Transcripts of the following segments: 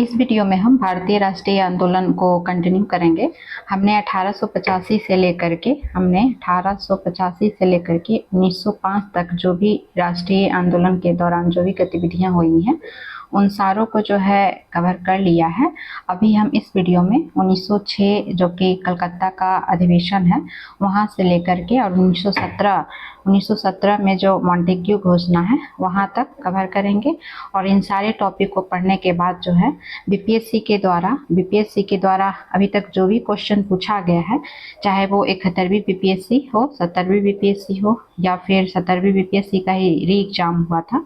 इस वीडियो में हम भारतीय राष्ट्रीय आंदोलन को कंटिन्यू करेंगे। हमने 1885 से लेकर के 1905 तक जो भी राष्ट्रीय आंदोलन के दौरान जो भी गतिविधियां हुई हैं उन सारों को जो है कवर कर लिया है। अभी हम इस वीडियो में 1906 जो कि कलकत्ता का अधिवेशन है वहां से लेकर के और 1917 में जो मॉन्टेग्यू घोषणा है वहां तक कवर करेंगे। और इन सारे टॉपिक को पढ़ने के बाद जो है बीपीएससी के द्वारा अभी तक जो भी क्वेश्चन पूछा गया है, चाहे वो 71वीं बीपीएससी हो, 70वीं बीपीएससी हो या फिर 70वीं बीपीएससी का ही री एग्जाम हुआ था,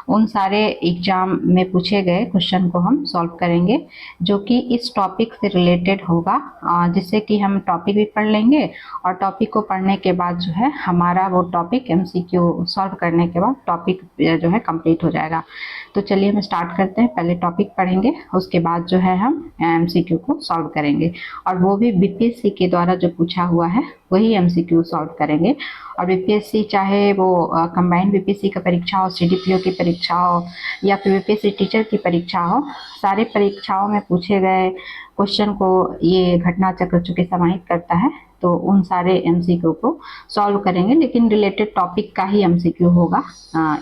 उन सारे एग्जाम में पूछे गए क्वेश्चन को हम सॉल्व करेंगे जो कि इस टॉपिक से रिलेटेड होगा, जिससे कि हम टॉपिक भी पढ़ लेंगे और टॉपिक को पढ़ने के बाद जो है हमारा वो टॉपिक एमसीक्यू सॉल्व करने के बाद टॉपिक जो है कंप्लीट हो जाएगा। तो चलिए हम स्टार्ट करते हैं। पहले टॉपिक पढ़ेंगे, उसके बाद जो है हम एमसीक्यू को सॉल्व करेंगे और वो भी बीपीएससी के द्वारा जो पूछा हुआ है वही एमसीक्यू सॉल्व करेंगे। और बीपीएससी चाहे वो कंबाइंड बीपीएससी का परीक्षा हो, सीडीपीओ की परीक्षा हो या फिर बीपीएससी टीचर की परीक्षा हो, सारे परीक्षाओं में पूछे गए क्वेश्चन को ये घटना चक्र चूंकि समाहित करता है तो उन सारे एमसीक्यू को सॉल्व करेंगे, लेकिन रिलेटेड टॉपिक का ही एमसीक्यू होगा।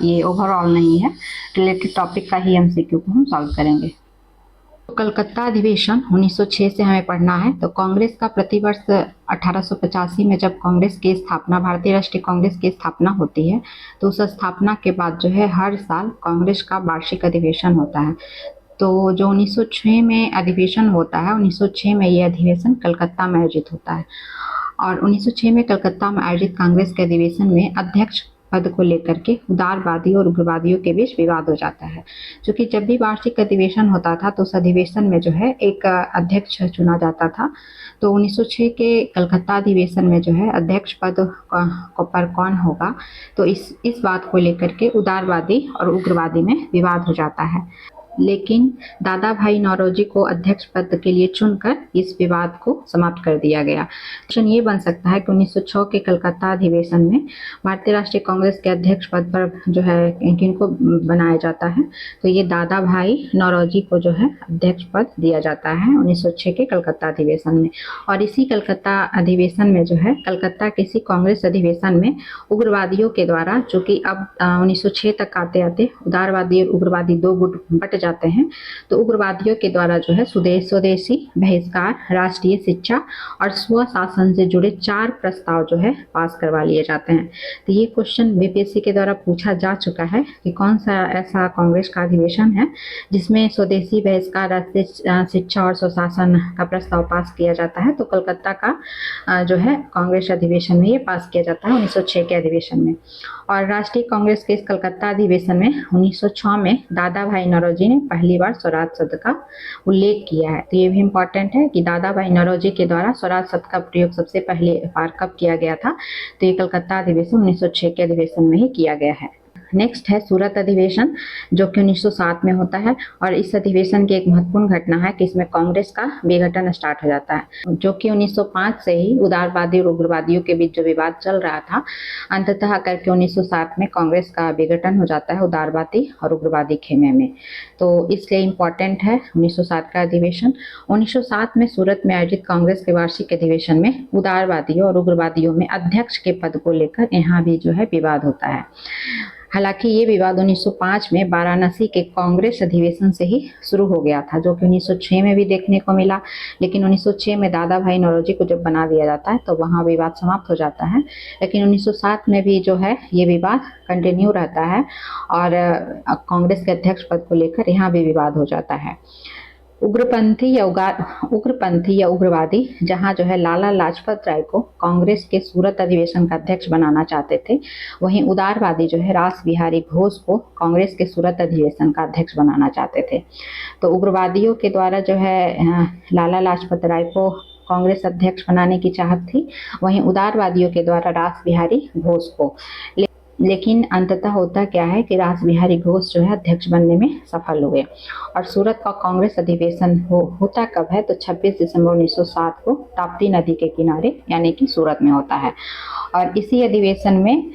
ये ओवरऑल नहीं है, रिलेटेड टॉपिक का ही एमसीक्यू को हम सॉल्व करेंगे। तो कलकत्ता अधिवेशन 1906 से हमें पढ़ना है। तो कांग्रेस का प्रतिवर्ष 1885 में जब कांग्रेस की स्थापना, भारतीय राष्ट्रीय कांग्रेस की स्थापना होती है, तो उस स्थापना के बाद जो है हर साल कांग्रेस का वार्षिक अधिवेशन होता है। तो जो 1906 में अधिवेशन होता है, 1906 में ये अधिवेशन कलकत्ता में आयोजित होता है और 1906 में कलकत्ता में आयोजित कांग्रेस के अधिवेशन में अध्यक्ष पद को लेकर के उदारवादी और उग्रवादियों के बीच विवाद हो जाता है। क्योंकि जब भी वार्षिक अधिवेशन होता था तो उस अधिवेशन में जो है एक अध्यक्ष चुना जाता था। तो 1906 के कलकत्ता अधिवेशन में जो है अध्यक्ष पद पर कौन होगा, तो इस बात को लेकर के उदारवादी और उग्रवादी में विवाद हो जाता है। लेकिन दादा भाई नौरोजी को अध्यक्ष पद के लिए चुनकर इस विवाद को समाप्त कर दिया गया। क्वेश्चन ये बन सकता है कि 1906 के कलकत्ता अधिवेशन में भारतीय राष्ट्रीय कांग्रेस के अध्यक्ष पद पर जो है किनको बनाया जाता है, तो ये दादा भाई नौरोजी को जो है अध्यक्ष पद दिया जाता है 1906 के कलकत्ता अधिवेशन में। और इसी कलकत्ता अधिवेशन में जो है कलकत्ता किसी कांग्रेस अधिवेशन में उग्रवादियों के द्वारा, चूंकि अब 1906 तक आते आते उदारवादी और उग्रवादी दो गुट बट जाते हैं, तो उग्रवादियों के द्वारा जो है स्वदेशी बहिष्कार, राष्ट्रीय शिक्षा और स्वशासन से जुड़े 4 प्रस्ताव जो है पास करवा लिए जाते हैं। तो ये क्वेश्चन बीपीएससी के द्वारा पूछा जा चुका है कि कौन सा ऐसा कांग्रेस का अधिवेशन है जिसमें स्वदेशी बहिष्कार, राष्ट्रीय शिक्षा और स्वशासन का प्रस्ताव पास किया जाता है। तो कलकत्ता का जो है कांग्रेस अधिवेशन में ये पास किया जाता है 1906 के अधिवेशन में। और राष्ट्रीय कांग्रेस के इस कलकत्ता अधिवेशन में 1906 में दादा भाई नौरोजी ने पहली बार स्वराज शब्द का उल्लेख किया है। तो ये भी इम्पोर्टेंट है कि दादा भाई नौरोजी के द्वारा स्वराज शब्द का प्रयोग सबसे पहले बार कब किया गया था, तो ये कलकत्ता अधिवेशन 1906 के अधिवेशन में ही किया गया है। नेक्स्ट है सूरत अधिवेशन जो कि 1907 में होता है और इस अधिवेशन की एक महत्वपूर्ण घटना है कि इसमें कांग्रेस का विघटन स्टार्ट हो जाता है, जो कि 1905 से ही उदारवादी और उग्रवादियों के बीच जो विवाद चल रहा था, अंततः करके 1907 में कांग्रेस का विघटन हो जाता है उदारवादी और उग्रवादी खेमे में। तो इसलिए इम्पोर्टेंट है 1907 का अधिवेशन। 1907 में सूरत में आयोजित कांग्रेस के वार्षिक अधिवेशन में उदारवादियों और उग्रवादियों में अध्यक्ष के पद को लेकर यहाँ भी जो है विवाद होता है। हालांकि ये विवाद 1905 में वाराणसी के कांग्रेस अधिवेशन से ही शुरू हो गया था, जो कि 1906 में भी देखने को मिला, लेकिन 1906 में दादा भाई नौरोजी को जब बना दिया जाता है तो वहाँ विवाद समाप्त हो जाता है। लेकिन 1907 में भी जो है ये विवाद कंटिन्यू रहता है और कांग्रेस के अध्यक्ष पद को लेकर यहाँ भी विवाद हो जाता है। उग्रपंथी या उग्रवादी जहां जो है लाला लाजपत राय को कांग्रेस के सूरत अधिवेशन का अध्यक्ष बनाना चाहते थे, वहीं उदारवादी जो है रास बिहारी घोष को कांग्रेस के सूरत अधिवेशन का अध्यक्ष बनाना चाहते थे। तो उग्रवादियों के द्वारा जो है लाला लाजपत राय को कांग्रेस अध्यक्ष बनाने की चाहत थी, वहीं उदारवादियों के द्वारा रास बिहारी घोष को। लेकिन अंततः होता क्या है कि रासबिहारी घोष जो है अध्यक्ष बनने में सफल हुए। और सूरत का कांग्रेस अधिवेशन होता कब है, तो 26 दिसंबर 1907 को ताप्ती नदी के किनारे यानी कि सूरत में होता है। और इसी अधिवेशन में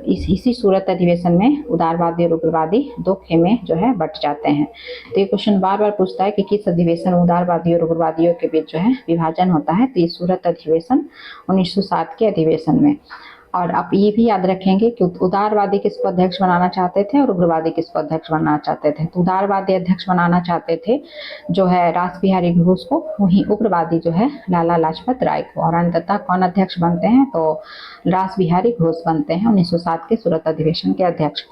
इसी सूरत अधिवेशन में उदारवादी और उग्रवादी दो खेमे जो है बट जाते हैं। तो ये क्वेश्चन बार बार पूछता है कि किस अधिवेशन उदारवादी और उग्रवादियों के बीच जो है विभाजन होता है। तो ये सूरत अधिवेशन 1907 के अधिवेशन में। और आप ये भी याद रखेंगे कि उदारवादी किसको अध्यक्ष बनाना चाहते थे और उग्रवादी किसको अध्यक्ष बनाना चाहते थे। तो उदारवादी अध्यक्ष बनाना चाहते थे जो है रासबिहारी घोष को, वहीं उग्रवादी जो है लाला लाजपत राय को। और अंततः कौन अध्यक्ष बनते हैं, तो रासबिहारी घोष बनते हैं 1907 के सूरत अधिवेशन के अध्यक्ष।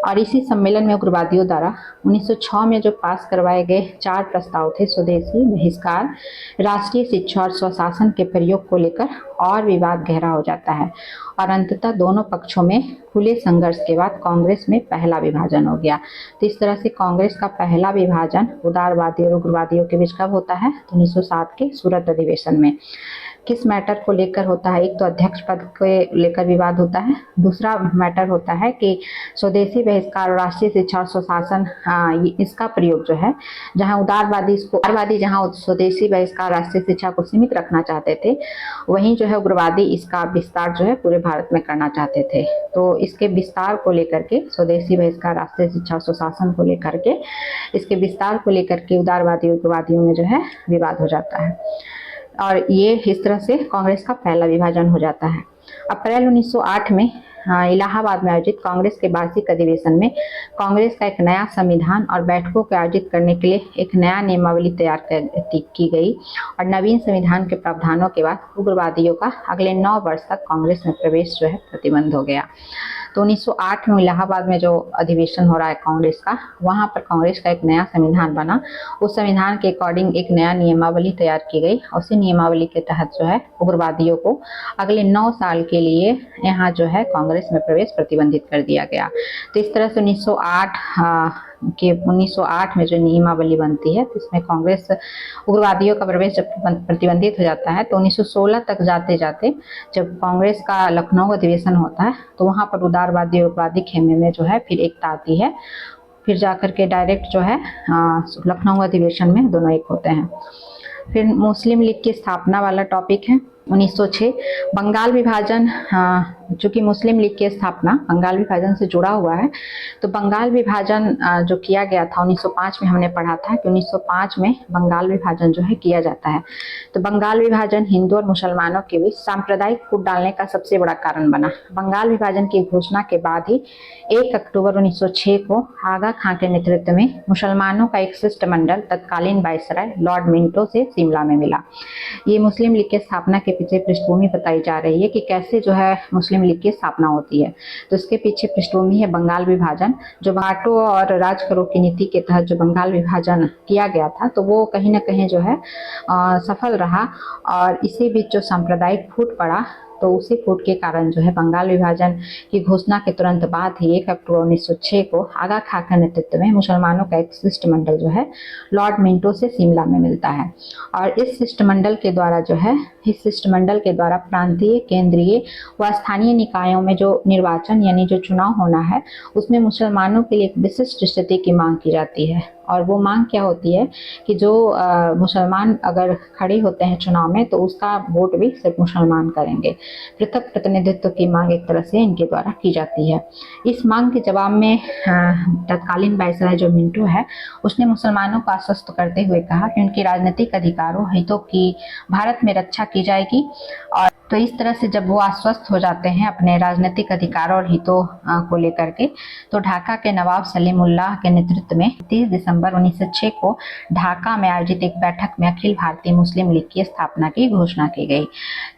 और इसी सम्मेलन में उग्रवादियों द्वारा 1906 में जो पास करवाए गए 4 प्रस्ताव थे, स्वदेशी, बहिष्कार, राष्ट्रीय शिक्षा और स्वशासन के प्रयोग को लेकर और विवाद गहरा हो जाता है। और अंततः दोनों पक्षों में खुले संघर्ष के बाद कांग्रेस में पहला विभाजन हो गया। तो इस तरह से कांग्रेस का पहला विभाजन उदारवादी और उग्रवादियों के बीच कब होता है, तो 1907 के सूरत अधिवेशन में। किस मैटर को लेकर होता है, एक तो अध्यक्ष पद को लेकर विवाद होता है, दूसरा मैटर होता है कि स्वदेशी बहिष्कार और राष्ट्रीय शिक्षा और स्वशासन, इसका प्रयोग जो है, जहां उदारवादी जहां स्वदेशी बहिष्कार राष्ट्रीय शिक्षा को सीमित रखना चाहते थे, वहीं जो है उग्रवादी इसका विस्तार जो है पूरे भारत में करना चाहते थे। तो इसके विस्तार को लेकर के, स्वदेशी बहिष्कार राष्ट्रीय शिक्षा स्वशासन को लेकर के, इसके विस्तार को लेकर के उदारवादी उग्रवादियों में जो है विवाद हो जाता है। और ये इस तरह से कांग्रेस का पहला विभाजन हो जाता है। अप्रैल 1908 में इलाहाबाद में आयोजित कांग्रेस के वार्षिक अधिवेशन में कांग्रेस का एक नया संविधान और बैठकों को आयोजित करने के लिए एक नया नियमावली तैयार की गई। और नवीन संविधान के प्रावधानों के बाद उग्रवादियों का अगले 9 वर्ष तक कांग्रेस में प्रवेश जो है प्रतिबंध हो गया। तो 1908 में इलाहाबाद में जो अधिवेशन हो रहा है कांग्रेस का, वहां पर कांग्रेस का एक नया संविधान बना। उस संविधान के अकॉर्डिंग एक नया नियमावली तैयार की गई। उसी नियमावली के तहत जो है उग्रवादियों को अगले 9 साल के लिए यहाँ जो है कांग्रेस में प्रवेश प्रतिबंधित कर दिया गया। तो इस तरह से 1908 में जो नियमावली बनती है, तो इसमें कांग्रेस उग्रवादियों का प्रवेश जब प्रतिबंधित हो जाता है, तो 1916 तक जाते जाते जब कांग्रेस का लखनऊ अधिवेशन होता है, तो वहां पर उदारवादी उग्रवादी खेमे में जो है फिर एकता आती है। फिर जाकर के डायरेक्ट जो है लखनऊ अधिवेशन में दोनों एक होते हैं। फिर मुस्लिम लीग की स्थापना वाला टॉपिक है 1906। बंगाल विभाजन, चूंकि मुस्लिम लीग की स्थापना बंगाल विभाजन से जुड़ा हुआ है, तो बंगाल विभाजन जो किया गया था 1905 में, हमने पढ़ा था कि 1905 में बंगाल विभाजन जो है किया जाता है। तो बंगाल विभाजन हिंदू और मुसलमानों के बीच सांप्रदायिक फूट डालने का सबसे बड़ा कारण बना। बंगाल विभाजन की घोषणा के बाद ही 1 अक्टूबर 1906 को आगा खां के नेतृत्व में मुसलमानों का एक शिष्टमंडल तत्कालीन वायसराय लॉर्ड मिंटो से शिमला में मिला। ये मुस्लिम लीग की स्थापना के पीछे पृष्ठभूमि बताई जा रही है कि कैसे जो है मुस्लिम लीग की स्थापना होती है। तो इसके पीछे पृष्ठभूमि है बंगाल विभाजन। जो बांटो और राज करो की नीति के तहत जो बंगाल विभाजन किया गया था, तो वो कहीं ना कहीं जो है सफल रहा। और इसी बीच जो सांप्रदायिक फूट पड़ा, तो उसी फूट के कारण जो है बंगाल विभाजन की घोषणा के तुरंत बाद ही 1 अक्टूबर 1906 को आगा खां के नेतृत्व में मुसलमानों का एक शिष्टमंडल जो है लॉर्ड मिंटो से शिमला में मिलता है। और इस शिष्टमंडल के द्वारा प्रांतीय, केंद्रीय व स्थानीय निकायों में जो निर्वाचन यानी जो चुनाव होना है, उसमें मुसलमानों के लिए एक विशिष्ट स्थिति की मांग की जाती है। और वो मांग क्या होती है कि जो मुसलमान अगर खड़े होते हैं चुनाव में, तो उसका वोट भी सिर्फ मुसलमान करेंगे। पृथक प्रतिनिधित्व की मांग एक तरह से इनके द्वारा की जाती है। इस मांग के जवाब में तत्कालीन वायसराय जो मिंटो है, उसने मुसलमानों को आश्वस्त करते हुए कहा कि उनके राजनीतिक अधिकारों, हितों की भारत में रक्षा की जाएगी। और तो इस तरह से जब वो आश्वस्त हो जाते हैं अपने राजनीतिक अधिकारों और हितों को लेकर के, तो ढाका के नवाब सलीमुल्लाह के नेतृत्व में 30 दिसंबर 1906 को ढाका में आयोजित एक बैठक में अखिल भारतीय मुस्लिम लीग की स्थापना की घोषणा की गई।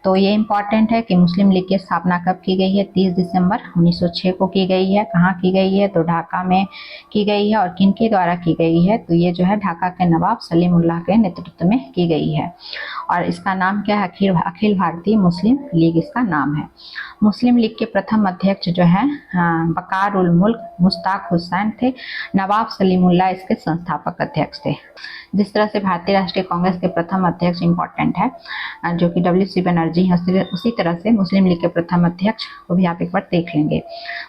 तो ये इम्पोर्टेंट है कि मुस्लिम लीग की स्थापना कब की गई है, 30 दिसंबर 1906 को की गई है। कहाँ की गई है, तो ढाका में की गई है। और किन के द्वारा की गई है, तो ये जो है ढाका के नवाब सलीमुल्लाह के नेतृत्व में की गई है। और इसका नाम क्या है, अखिल भारतीय मुस्लिम लीग इसका नाम है। मुस्लिम लीग के प्रथम अध्यक्ष जो है बकार उल मुल्क मुश्ताक हुसैन थे। नवाब सलीमुल्लाह इसके संस्थापक अध्यक्ष थे। जिस तरह से भारतीय राष्ट्रीय कांग्रेस के प्रथम अध्यक्ष इम्पोर्टेंट है, जो कि WC बनर्जी है, उसी तरह से मुस्लिम लीग के प्रथम अध्यक्ष को भी आप एक बार देख लेंगे।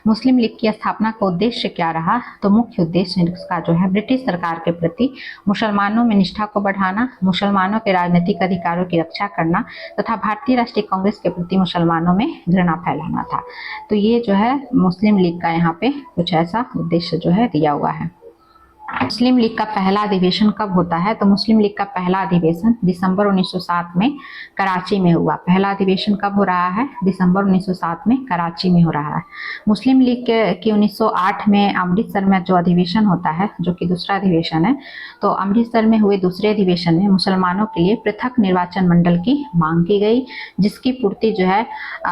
मुस्लिम लीग की स्थापना का उद्देश्य क्या रहा, तो मुख्य उद्देश्य इसका जो है ब्रिटिश सरकार के प्रति मुसलमानों में निष्ठा को बढ़ाना, मुसलमानों के राजनीतिक अधिकारों की रक्षा करना तथा भारतीय राष्ट्रीय कांग्रेस के प्रति मुसलमानों में घृणा फैलाना था। तो ये जो है मुस्लिम लीग का यहाँ पे कुछ ऐसा उद्देश्य जो है दिया हुआ है। मुस्लिम लीग का पहला अधिवेशन कब होता है, तो मुस्लिम लीग का पहला अधिवेशन दिसंबर 1907 में कराची में हुआ। पहला अधिवेशन कब हो रहा है, दिसंबर 1907 में कराची में हो रहा है। मुस्लिम लीग की 1908 में अमृतसर में जो अधिवेशन होता है, जो कि दूसरा अधिवेशन है, तो अमृतसर में हुए दूसरे अधिवेशन में मुसलमानों के लिए पृथक निर्वाचन मंडल की मांग की गई, जिसकी पूर्ति जो है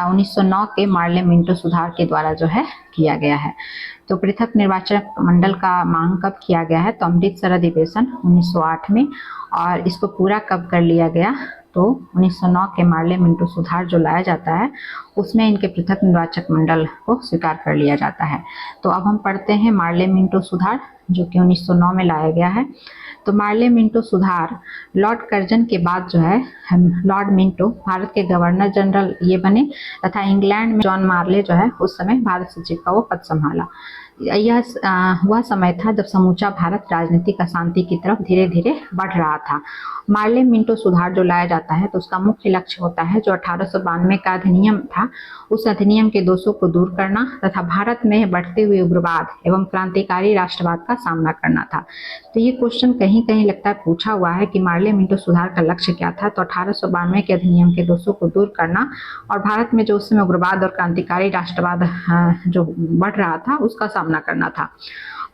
1909 के मार्ले मिंटो सुधार के द्वारा जो है किया गया है। तो पृथक निर्वाचन मंडल का मांग कब किया गया है, तो अमृतसर अधिवेशन 1908 में, और इसको पूरा कब कर लिया गया, तो 1909 के मार्ले मिंटो सुधार जो लाया जाता है उसमें इनके पृथक निर्वाचक मंडल को स्वीकार कर लिया जाता है। तो अब हम पढ़ते हैं मार्ले मिंटो सुधार, जो कि 1909 में लाया गया है। तो मार्ले मिंटो सुधार लॉर्ड कर्जन के बाद जो है लॉर्ड मिंटो भारत के गवर्नर जनरल ये बने तथा इंग्लैंड में जॉन मार्ले जो है उस समय भारत सचिव का वो पद संभाला। यह वह समय था जब समूचा भारत राजनीतिक अशांति की तरफ धीरे धीरे बढ़ रहा था। मार्ले मिंटो सुधार जो लाया जाता है तो उसका मुख्य लक्ष्य होता है जो 1892 का अधिनियम था, उस अधिनियम के दोषों को दूर करना तथा भारत में बढ़ते हुए उग्रवाद एवं क्रांतिकारी राष्ट्रवाद का सामना करना था। तो ये क्वेश्चन कहीं कहीं लगता है पूछा हुआ है कि मार्ले मिंटो सुधार का लक्ष्य क्या था, तो 1892 के अधिनियम के दोषों को दूर करना और भारत में जो उस समय उग्रवाद और क्रांतिकारी राष्ट्रवाद जो बढ़ रहा था उसका सामना करना था।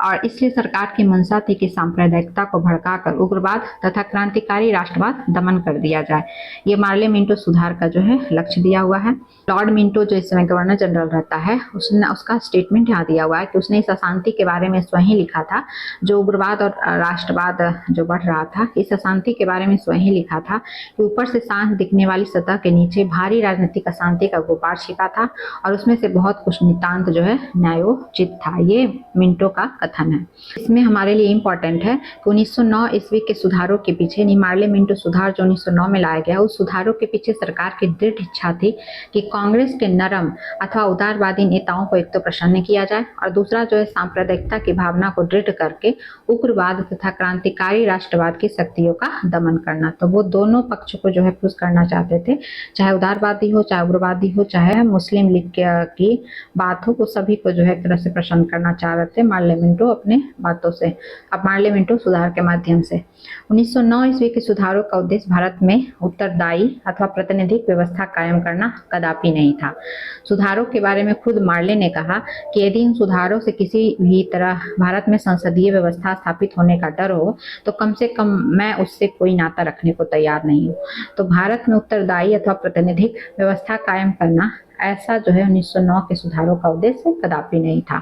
और इसलिए सरकार की मंशा थी कि सांप्रदायिकता को भड़काकर उग्रवाद तथा क्रांतिकारी राष्ट्रवाद दमन कर दिया जाए। ये मार्ले मिंटो सुधार का जो है लक्ष्य दिया हुआ है। लॉर्ड मिंटो जो इस समय गवर्नर जनरल रहता है, उसका स्टेटमेंट यहाँ दिया हुआ है कि उसने इस अशांति के बारे में स्वयं लिखा था, जो उग्रवाद और राष्ट्रवाद जो बढ़ रहा था, इस अशांति के बारे में स्वयं लिखा था कि ऊपर से शांत दिखने वाली सतह के नीचे भारी राजनीतिक अशांति का गुबार छिपा था और उसमें से बहुत कुछ नितांत जो है न्यायोचित था। ये मिंटो का कथन है। इसमें हमारे लिए इम्पोर्टेंट है कि 1909 ईस्वी के सुधारों के पीछे मार्ले मिंटो सुधार जो 1909 में लाया गया, उस सुधारों के पीछे सरकार की दृढ़ इच्छा थी कि कांग्रेस के नरम अथवा उदारवादी नेताओं को एक तो प्रसन्न किया जाए और दूसरा जो है सांप्रदायिकता की भावना को दृढ़ करके उग्रवाद तथा क्रांतिकारी राष्ट्रवाद की शक्तियों का दमन करना। तो वो दोनों पक्ष को जो है खुश करना चाहते थे, चाहे उदारवादी हो, चाहे उग्रवादी हो, चाहे मुस्लिम लीग की बात हो, वो सभी को जो है एक तरह से प्रसन्न करना चाह रहे थे मार्ले मिंटो अपने बातों से, अब मार्ले मिंटो सुधार के माध्यम से। 1909 ईस्वी के सुधारों का उद्देश्य भारत में उत्तरदायी अथवा प्रतिनिधिक व्यवस्था कायम करना कदापि नहीं था। सुधारों के बारे में खुद मार्ले ने कहा कि यदि इन सुधारों से किसी भी तरह भारत में संसदीय व्यवस्था स्थापित होने का डर हो तो कम से कम मैं उससे कोई नाता रखने को तैयार नहीं हूँ। तो भारत में उत्तरदायी अथवा प्रतिनिधिक व्यवस्था कायम करना ऐसा जो है 1909 के सुधारों का उद्देश्य कदापि नहीं था।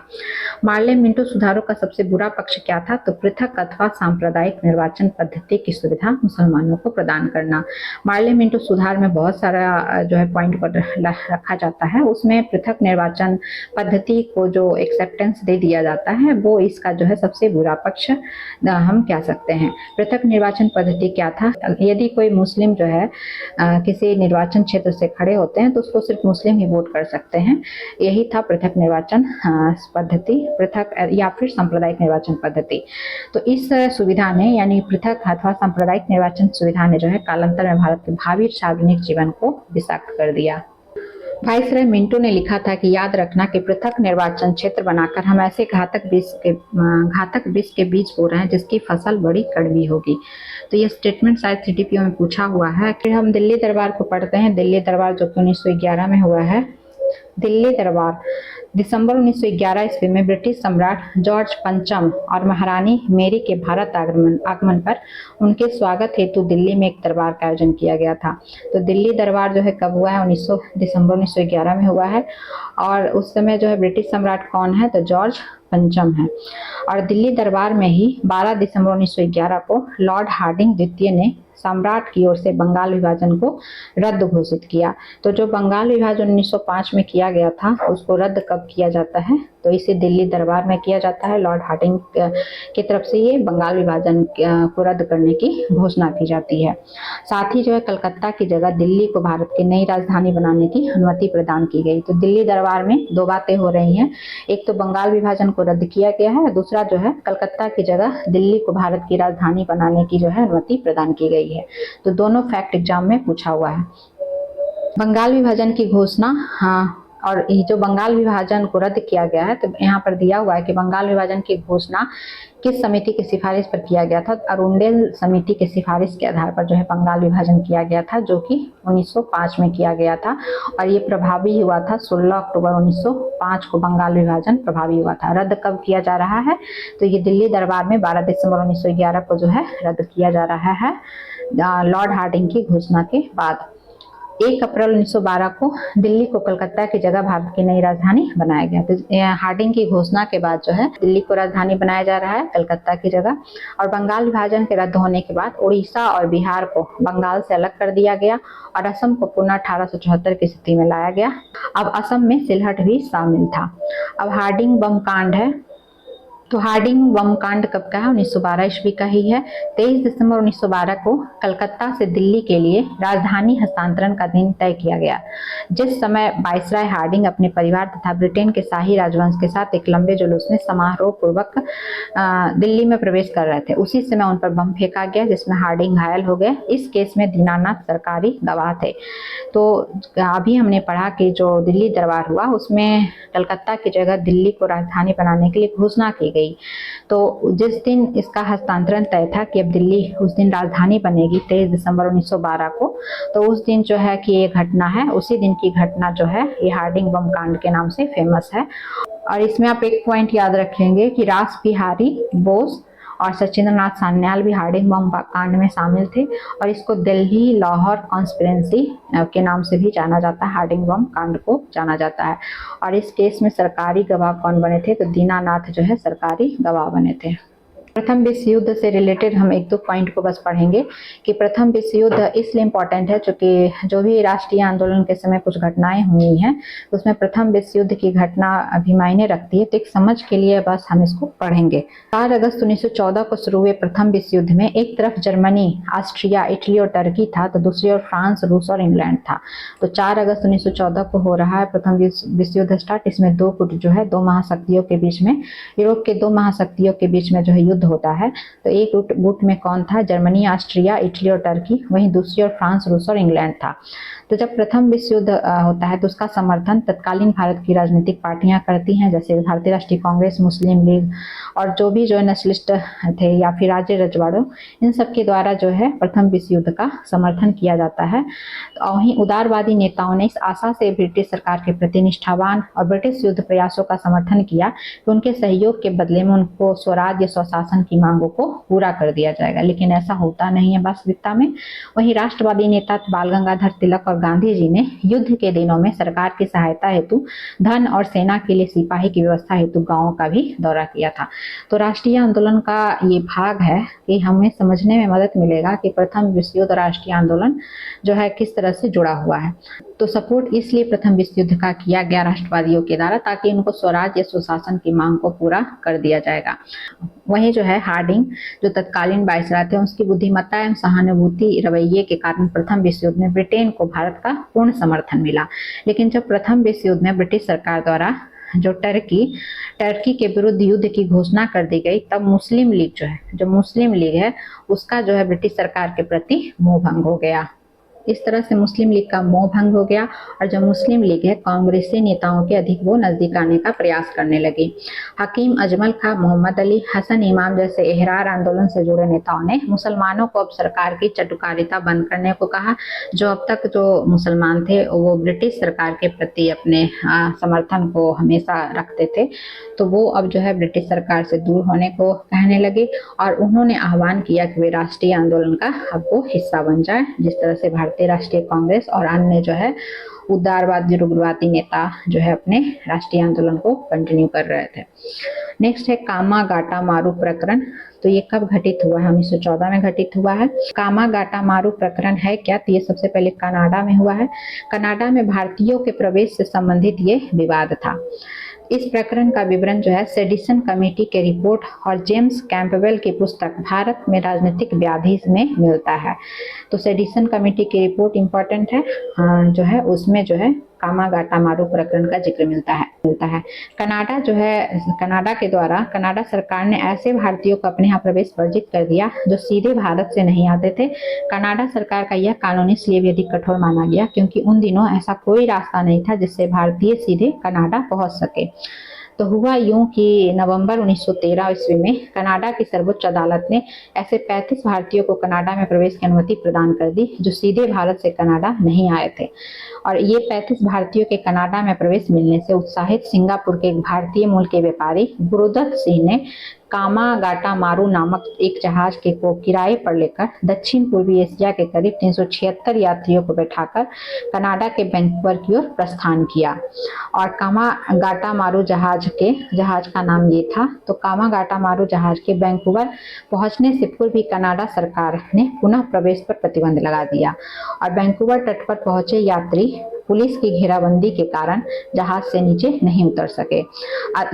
मार्ले मिंटो सुधारों का सबसे बुरा पक्ष क्या था, तो पृथक अथवा सांप्रदायिक निर्वाचन पद्धति की सुविधा मुसलमानों को प्रदान करना। मार्ले मिंटो सुधार में बहुत सारा जो है पॉइंट पर रखा जाता है, उसमें पृथक निर्वाचन पद्धति को जो एक्सेप्टेंस दे दिया जाता है वो इसका जो है सबसे बुरा पक्ष हम कह सकते हैं। पृथक निर्वाचन पद्धति क्या था, यदि कोई मुस्लिम जो है किसी निर्वाचन क्षेत्र से खड़े होते हैं तो उसको सिर्फ मुस्लिम ही वोट कर सकते हैं। यही था पृथक निर्वाचन पद्धति, पृथक या फिर सांप्रदायिक निर्वाचन पद्धति। तो इस सुविधा ने यानी पृथक अथवा सांप्रदायिक निर्वाचन सुविधा ने जो है कालांतर में भारत के भावी सार्वजनिक जीवन को विषाक्त कर दिया। वाइसरॉय मिंटो ने लिखा था कि याद रखना कि पृथक निर्वाचन क्षेत्र बनाकर हम ऐसे घातक विष के बीज बो रहे हैं जिसकी फसल बड़ी कड़वी होगी। तो ये स्टेटमेंट शायद CTPO में पूछा हुआ है। फिर हम दिल्ली दरबार को पढ़ते हैं। दिल्ली दरबार जो कि 1911 में हुआ है। दिल्ली दरबार दिसंबर 1911 ईस्वी में ब्रिटिश सम्राट जॉर्ज पंचम और महारानी मेरी के भारत आगमन पर उनके स्वागत हेतु दिल्ली में एक दरबार का आयोजन किया गया था। तो दिल्ली दरबार जो है कब हुआ है, दिसंबर 1911 में हुआ है। और उस समय जो है ब्रिटिश सम्राट कौन है, तो जॉर्ज पंचम है। और दिल्ली दरबार में ही 12 दिसंबर 1911 को लॉर्ड हार्डिंग द्वितीय ने सम्राट की ओर से बंगाल विभाजन को रद्द घोषित किया। तो जो बंगाल विभाजन 1905 में किया गया था उसको रद्द कब किया जाता है, तो इसे दिल्ली दरबार में किया जाता है। लॉर्ड हार्डिंग की तरफ से ये बंगाल विभाजन को रद्द करने की घोषणा की जाती है। साथ ही जो है कलकत्ता की जगह दिल्ली को भारत की नई राजधानी बनाने की अनुमति प्रदान की गई। तो दिल्ली दरबार में दो बातें हो रही हैं, एक तो बंगाल विभाजन को रद्द किया गया है, दूसरा जो है कलकत्ता की जगह दिल्ली को भारत की राजधानी बनाने की जो है अनुमति प्रदान की गई है। तो दोनों फैक्ट एग्जाम में पूछा हुआ है। बंगाल विभाजन की घोषणा, हाँ, और ये जो बंगाल विभाजन को रद्द किया गया है, तो यहाँ पर दिया हुआ है कि बंगाल विभाजन की घोषणा किस समिति की सिफारिश पर किया गया था। अरुंडेल समिति की सिफारिश के आधार पर जो है बंगाल विभाजन किया गया था, जो कि 1905 में किया गया था और ये प्रभावी हुआ था 16 अक्टूबर 1905 को बंगाल विभाजन प्रभावी हुआ था। रद्द कब किया जा रहा है, तो ये दिल्ली दरबार में 12 दिसंबर 1911 को जो है रद्द किया जा रहा है लॉर्ड हार्डिंग की घोषणा के बाद। 1 अप्रैल 1912 को दिल्ली को कलकत्ता की जगह भारत की नई राजधानी बनाया गया। तो हार्डिंग की घोषणा के बाद जो है दिल्ली को राजधानी बनाया जा रहा है कलकत्ता की जगह। और बंगाल विभाजन के रद्द होने के बाद उड़ीसा और बिहार को बंगाल से अलग कर दिया गया और असम को पुनः 1874 की स्थिति में लाया गया। अब असम में सिलहट भी शामिल था। अब हार्डिंग बम कांड है, तो हार्डिंग बम कांड कब का है, 1912 ईस्वी का ही है। 23 दिसंबर 1912 को कलकत्ता से दिल्ली के लिए राजधानी हस्तांतरण का दिन तय किया गया। जिस समय वायसराय हार्डिंग अपने परिवार तथा ब्रिटेन के शाही राजवंश के साथ एक लंबे जुलूस में समारोह पूर्वक दिल्ली में प्रवेश कर रहे थे, उसी समय उन पर बम फेंका गया जिसमें हार्डिंग घायल हो गए। इस केस में दीनानाथ सरकारी गवाह थे। तो अभी हमने पढ़ा कि जो दिल्ली दरबार हुआ उसमें कलकत्ता की जगह दिल्ली को राजधानी बनाने के लिए घोषणा की गई। तो जिस दिन इसका हस्तांतरण तय था कि अब दिल्ली उस दिन राजधानी बनेगी 23 दिसंबर 1912 को, तो उस दिन जो है कि ये घटना है, उसी दिन की घटना जो है ये हार्डिंग बम कांड के नाम से फेमस है। और इसमें आप एक पॉइंट याद रखेंगे कि रास बिहारी बोस और सचिंद्र नाथ सान्याल भी हार्डिंग बम कांड में शामिल थे और इसको दिल्ली लाहौर कॉन्स्पिरेंसी के नाम से भी जाना जाता है, हार्डिंग बम कांड को जाना जाता है। और इस केस में सरकारी गवाह कौन बने थे, तो दीनानाथ जो है सरकारी गवाह बने थे। प्रथम विश्व युद्ध से रिलेटेड हम एक दो पॉइंट को बस पढ़ेंगे कि प्रथम विश्व युद्ध इसलिए इम्पोर्टेंट है क्योंकि जो भी राष्ट्रीय आंदोलन के समय कुछ घटनाएं हुई हैं उसमें प्रथम विश्व युद्ध की घटना अभी मायने रखती है। तो एक समझ के लिए बस हम इसको पढ़ेंगे। 4 अगस्त 1914 को शुरू हुए प्रथम विश्व युद्ध में एक तरफ जर्मनी, ऑस्ट्रिया, इटली और टर्की था, तो दूसरी ओर फ्रांस, रूस और इंग्लैंड था। तो 4 अगस्त 1914 को हो रहा है प्रथम विश्व युद्ध स्टार्ट। इसमें दो गुट जो है दो महाशक्तियों के बीच में, यूरोप के दो महाशक्तियों के बीच में जो है युद्ध होता है। तो एक गुट में कौन था, जर्मनी, ऑस्ट्रिया, इटली और टर्की, वहीं दूसरी ओर फ्रांस, रूस और इंग्लैंड था। तो जब प्रथम विश्व युद्ध होता है तो उसका समर्थन तत्कालीन भारत की राजनीतिक पार्टियां करती हैं, जैसे भारतीय राष्ट्रीय कांग्रेस, मुस्लिम लीग और जो भी जो नेशनलिस्ट थे या फिर राज्य रजवाड़ों, इन सब के द्वारा जो है प्रथम विश्व युद्ध का समर्थन किया जाता है। तो वहीं उदारवादी नेताओं ने इस आशा से ब्रिटिश सरकार के प्रति निष्ठावान और ब्रिटिश युद्ध प्रयासों का समर्थन किया कि उनके सहयोग के बदले में उनको स्वराज या स्वशासन की मांगों को पूरा कर दिया जाएगा, लेकिन ऐसा होता नहीं है वास्तविकता में। वहीं राष्ट्रवादी नेता बाल गंगाधर तिलक और गांधी जी ने युद्ध के दिनों में सरकार की सहायता हेतु धन और सेना के लिए सिपाही की व्यवस्था हेतु गांवों का भी दौरा किया था। तो राष्ट्रीय आंदोलन का ये भाग है कि हमें समझने में मदद मिलेगा कि प्रथम विश्व युद्ध राष्ट्रीय आंदोलन जो है किस तरह से जुड़ा हुआ है। तो सपोर्ट इसलिए प्रथम विश्व युद्ध का किया गया राष्ट्रवादियों के द्वारा ताकि उनको स्वराज या सुशासन की मांग को पूरा कर दिया जाएगा। वहीं जो है हार्डिंग जो तत्कालीन वायसराय थे उसकी बुद्धिमत्ता एवं सहानुभूति रवैये के कारण प्रथम विश्व युद्ध में ब्रिटेन को भारत का पूर्ण समर्थन मिला। लेकिन जब प्रथम विश्व युद्ध में ब्रिटिश सरकार द्वारा जो टर्की के विरुद्ध युद्ध की घोषणा कर दी गई, तब मुस्लिम लीग है उसका जो है ब्रिटिश सरकार के प्रति मोह भंग हो गया। इस तरह से मुस्लिम लीग का मोह भंग हो गया और जो मुस्लिम लीग है कांग्रेसी नेताओं के अधिक वो नजदीक आने का प्रयास करने लगी। हकीम अजमल खां, मोहम्मद अली, हसन इमाम जैसे एहरार आंदोलन से जुड़े नेताओं ने मुसलमानों को अब सरकार की चटुकारिता बंद करने को कहा। जो अब तक जो मुसलमान थे वो ब्रिटिश सरकार के प्रति अपने समर्थन को हमेशा रखते थे, तो वो अब जो है ब्रिटिश सरकार से दूर होने को कहने लगे और उन्होंने आह्वान किया कि वे राष्ट्रीय आंदोलन का अब वो हिस्सा बन जाए, जिस तरह से भारत भारतीय राष्ट्रीय कांग्रेस और अन्य जो है उदारवादी उग्रवादी नेता जो है अपने राष्ट्रीय आंदोलन को कंटिन्यू कर रहे थे। नेक्स्ट है कामागाटा मारू प्रकरण। तो ये कब घटित हुआ है? 1914 में घटित हुआ है। कामागाटा मारू प्रकरण है क्या? तो ये सबसे पहले कनाडा में हुआ है। कनाडा में भारतीयों के प्रवेश से संबंधित ये विवाद था। इस प्रकरण का विवरण जो है सेडिशन कमेटी के रिपोर्ट और जेम्स कैंपबेल की पुस्तक भारत में राजनीतिक व्याधि में मिलता है। तो सेडिशन कमेटी की रिपोर्ट इंपॉर्टेंट है, जो है उसमें जो है कामागाटा मारू प्रकरण का जिक्र मिलता है। कनाडा जो है, कनाडा के द्वारा कनाडा सरकार ने ऐसे भारतीयों को अपने यहाँ प्रवेश वर्जित कर दिया जो सीधे भारत से नहीं आते थे। कनाडा सरकार का यह कानून इसलिए भी अधिक कठोर माना गया क्योंकि उन दिनों ऐसा कोई रास्ता नहीं था जिससे भारतीय सीधे कनाडा पहुंच सके। तो हुआ यूं कि नवंबर 1913 ईस्वी में कनाडा की सर्वोच्च अदालत ने ऐसे 35 भारतीयों को कनाडा में प्रवेश की अनुमति प्रदान कर दी जो सीधे भारत से कनाडा नहीं आए थे। और ये 35 भारतीयों के कनाडा में प्रवेश मिलने से उत्साहित सिंगापुर के एक भारतीय मूल के व्यापारी गुरुदत्त सिंह ने कामागाटा मारू नामक एक जहाज को किराए पर लेकर दक्षिण पूर्वी एशिया के करीब 376 यात्रियों को बैठाकर कनाडा के वैंकूवर की ओर प्रस्थान किया। और कामागाटा मारू जहाज का नाम ये था। तो कामागाटा मारू जहाज के वैंकूवर पहुंचने से पूर्व भी कनाडा सरकार ने पुनः प्रवेश पर प्रतिबंध लगा दिया और वैंकूवर तट पर पहुंचे यात्री पुलिस की घेराबंदी के कारण जहाज से नीचे नहीं उतर सके।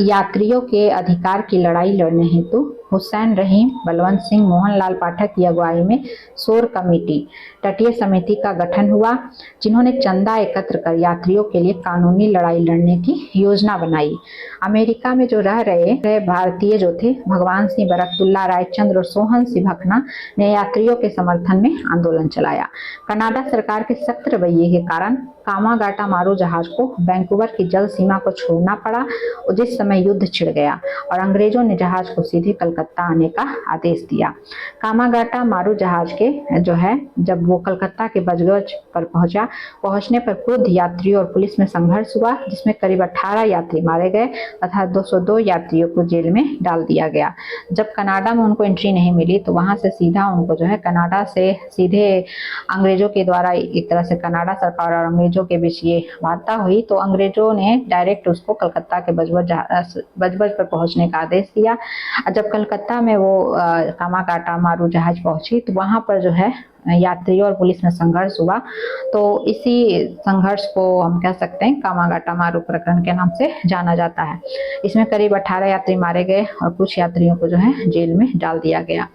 यात्रियों के अधिकार की लड़ाई लड़ने हेतु हुसैन रहीम, बलवंत सिंह, मोहनलाल पाठक की अगुवाई में शोर कमेटी तटीय समिति का गठन हुआ, जिन्होंने चंदा एकत्र कर यात्रियों के लिए कानूनी लड़ाई लड़ने की योजना बनाई। अमेरिका में जो रह रहे भारतीय जो थे भगवान सिंह, बरकतुल्ला रायचंद्र और सोहन सिंह भकना ने यात्रियों के समर्थन में आंदोलन चलाया। कनाडा सरकार के सख्त रवैये के कारण कामागाटा मारू जहाज को वैंकूवर की जल सीमा को छोड़ना पड़ा और जिस समय युद्ध छिड़ गया और अंग्रेजों ने जहाज को सीधे कलकत्ता आने का आदेश दिया। कामागाटा मारू जहाज के जो है जब वो कलकत्ता के बजगज पर पहुंचने पर क्रुद्ध यात्रियों और पुलिस में संघर्ष हुआ, जिसमें करीब 18 यात्री मारे गए तथा 202 यात्रियों को जेल में डाल दिया गया। जब कनाडा में उनको एंट्री नहीं मिली तो वहां से सीधा उनको जो है कनाडा से सीधे अंग्रेजों के द्वारा एक तरह से कनाडा सरकार और अंग्रेजों के बीच ये वार्ता हुई, तो अंग्रेजों ने डायरेक्ट उसको कलकत्ता के बजबज पर पहुंचने का आदेश दिया। जब कलकत्ता में वो कामागाटा मारू जहाज पहुंची तो वहां पर जो है यात्रियों और पुलिस में संघर्ष हुआ। तो इसी संघर्ष को हम कह सकते हैं कामागाटा मारू प्रकरण के नाम से जाना जाता है। इसमें करीब 18 यात्री मारे गए और कुछ यात्रियों को जो है जेल में डाल दिया गया।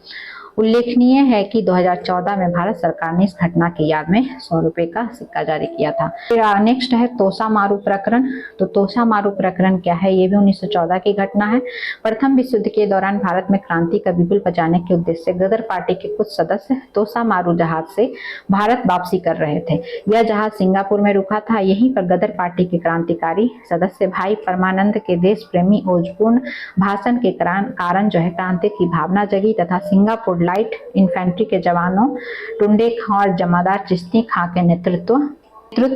उल्लेखनीय है कि 2014 में भारत सरकार ने इस घटना की याद में 100 रुपए का सिक्का जारी किया था। फिर नेक्स्ट है तोसा मारू प्रकरण। तो तोसा मारू प्रकरण क्या है? ये भी 1914 की घटना है। प्रथम विश्व युद्ध के दौरान भारत में क्रांति का बिगुल बजाने के उद्देश्य से गदर पार्टी के कुछ सदस्य तोसा मारू जहाज से भारत वापसी कर रहे थे। यह जहाज सिंगापुर में रुका था। यहीं पर गदर पार्टी के क्रांतिकारी सदस्य भाई परमानंद के देश प्रेमी ओजपूर्ण भाषण के कारण जो है क्रांति की भावना जगी तथा सिंगापुर लाइट इन्फेंट्री के जवानों टुंडे खां और जमादार चिश्ती खां के नेतृत्व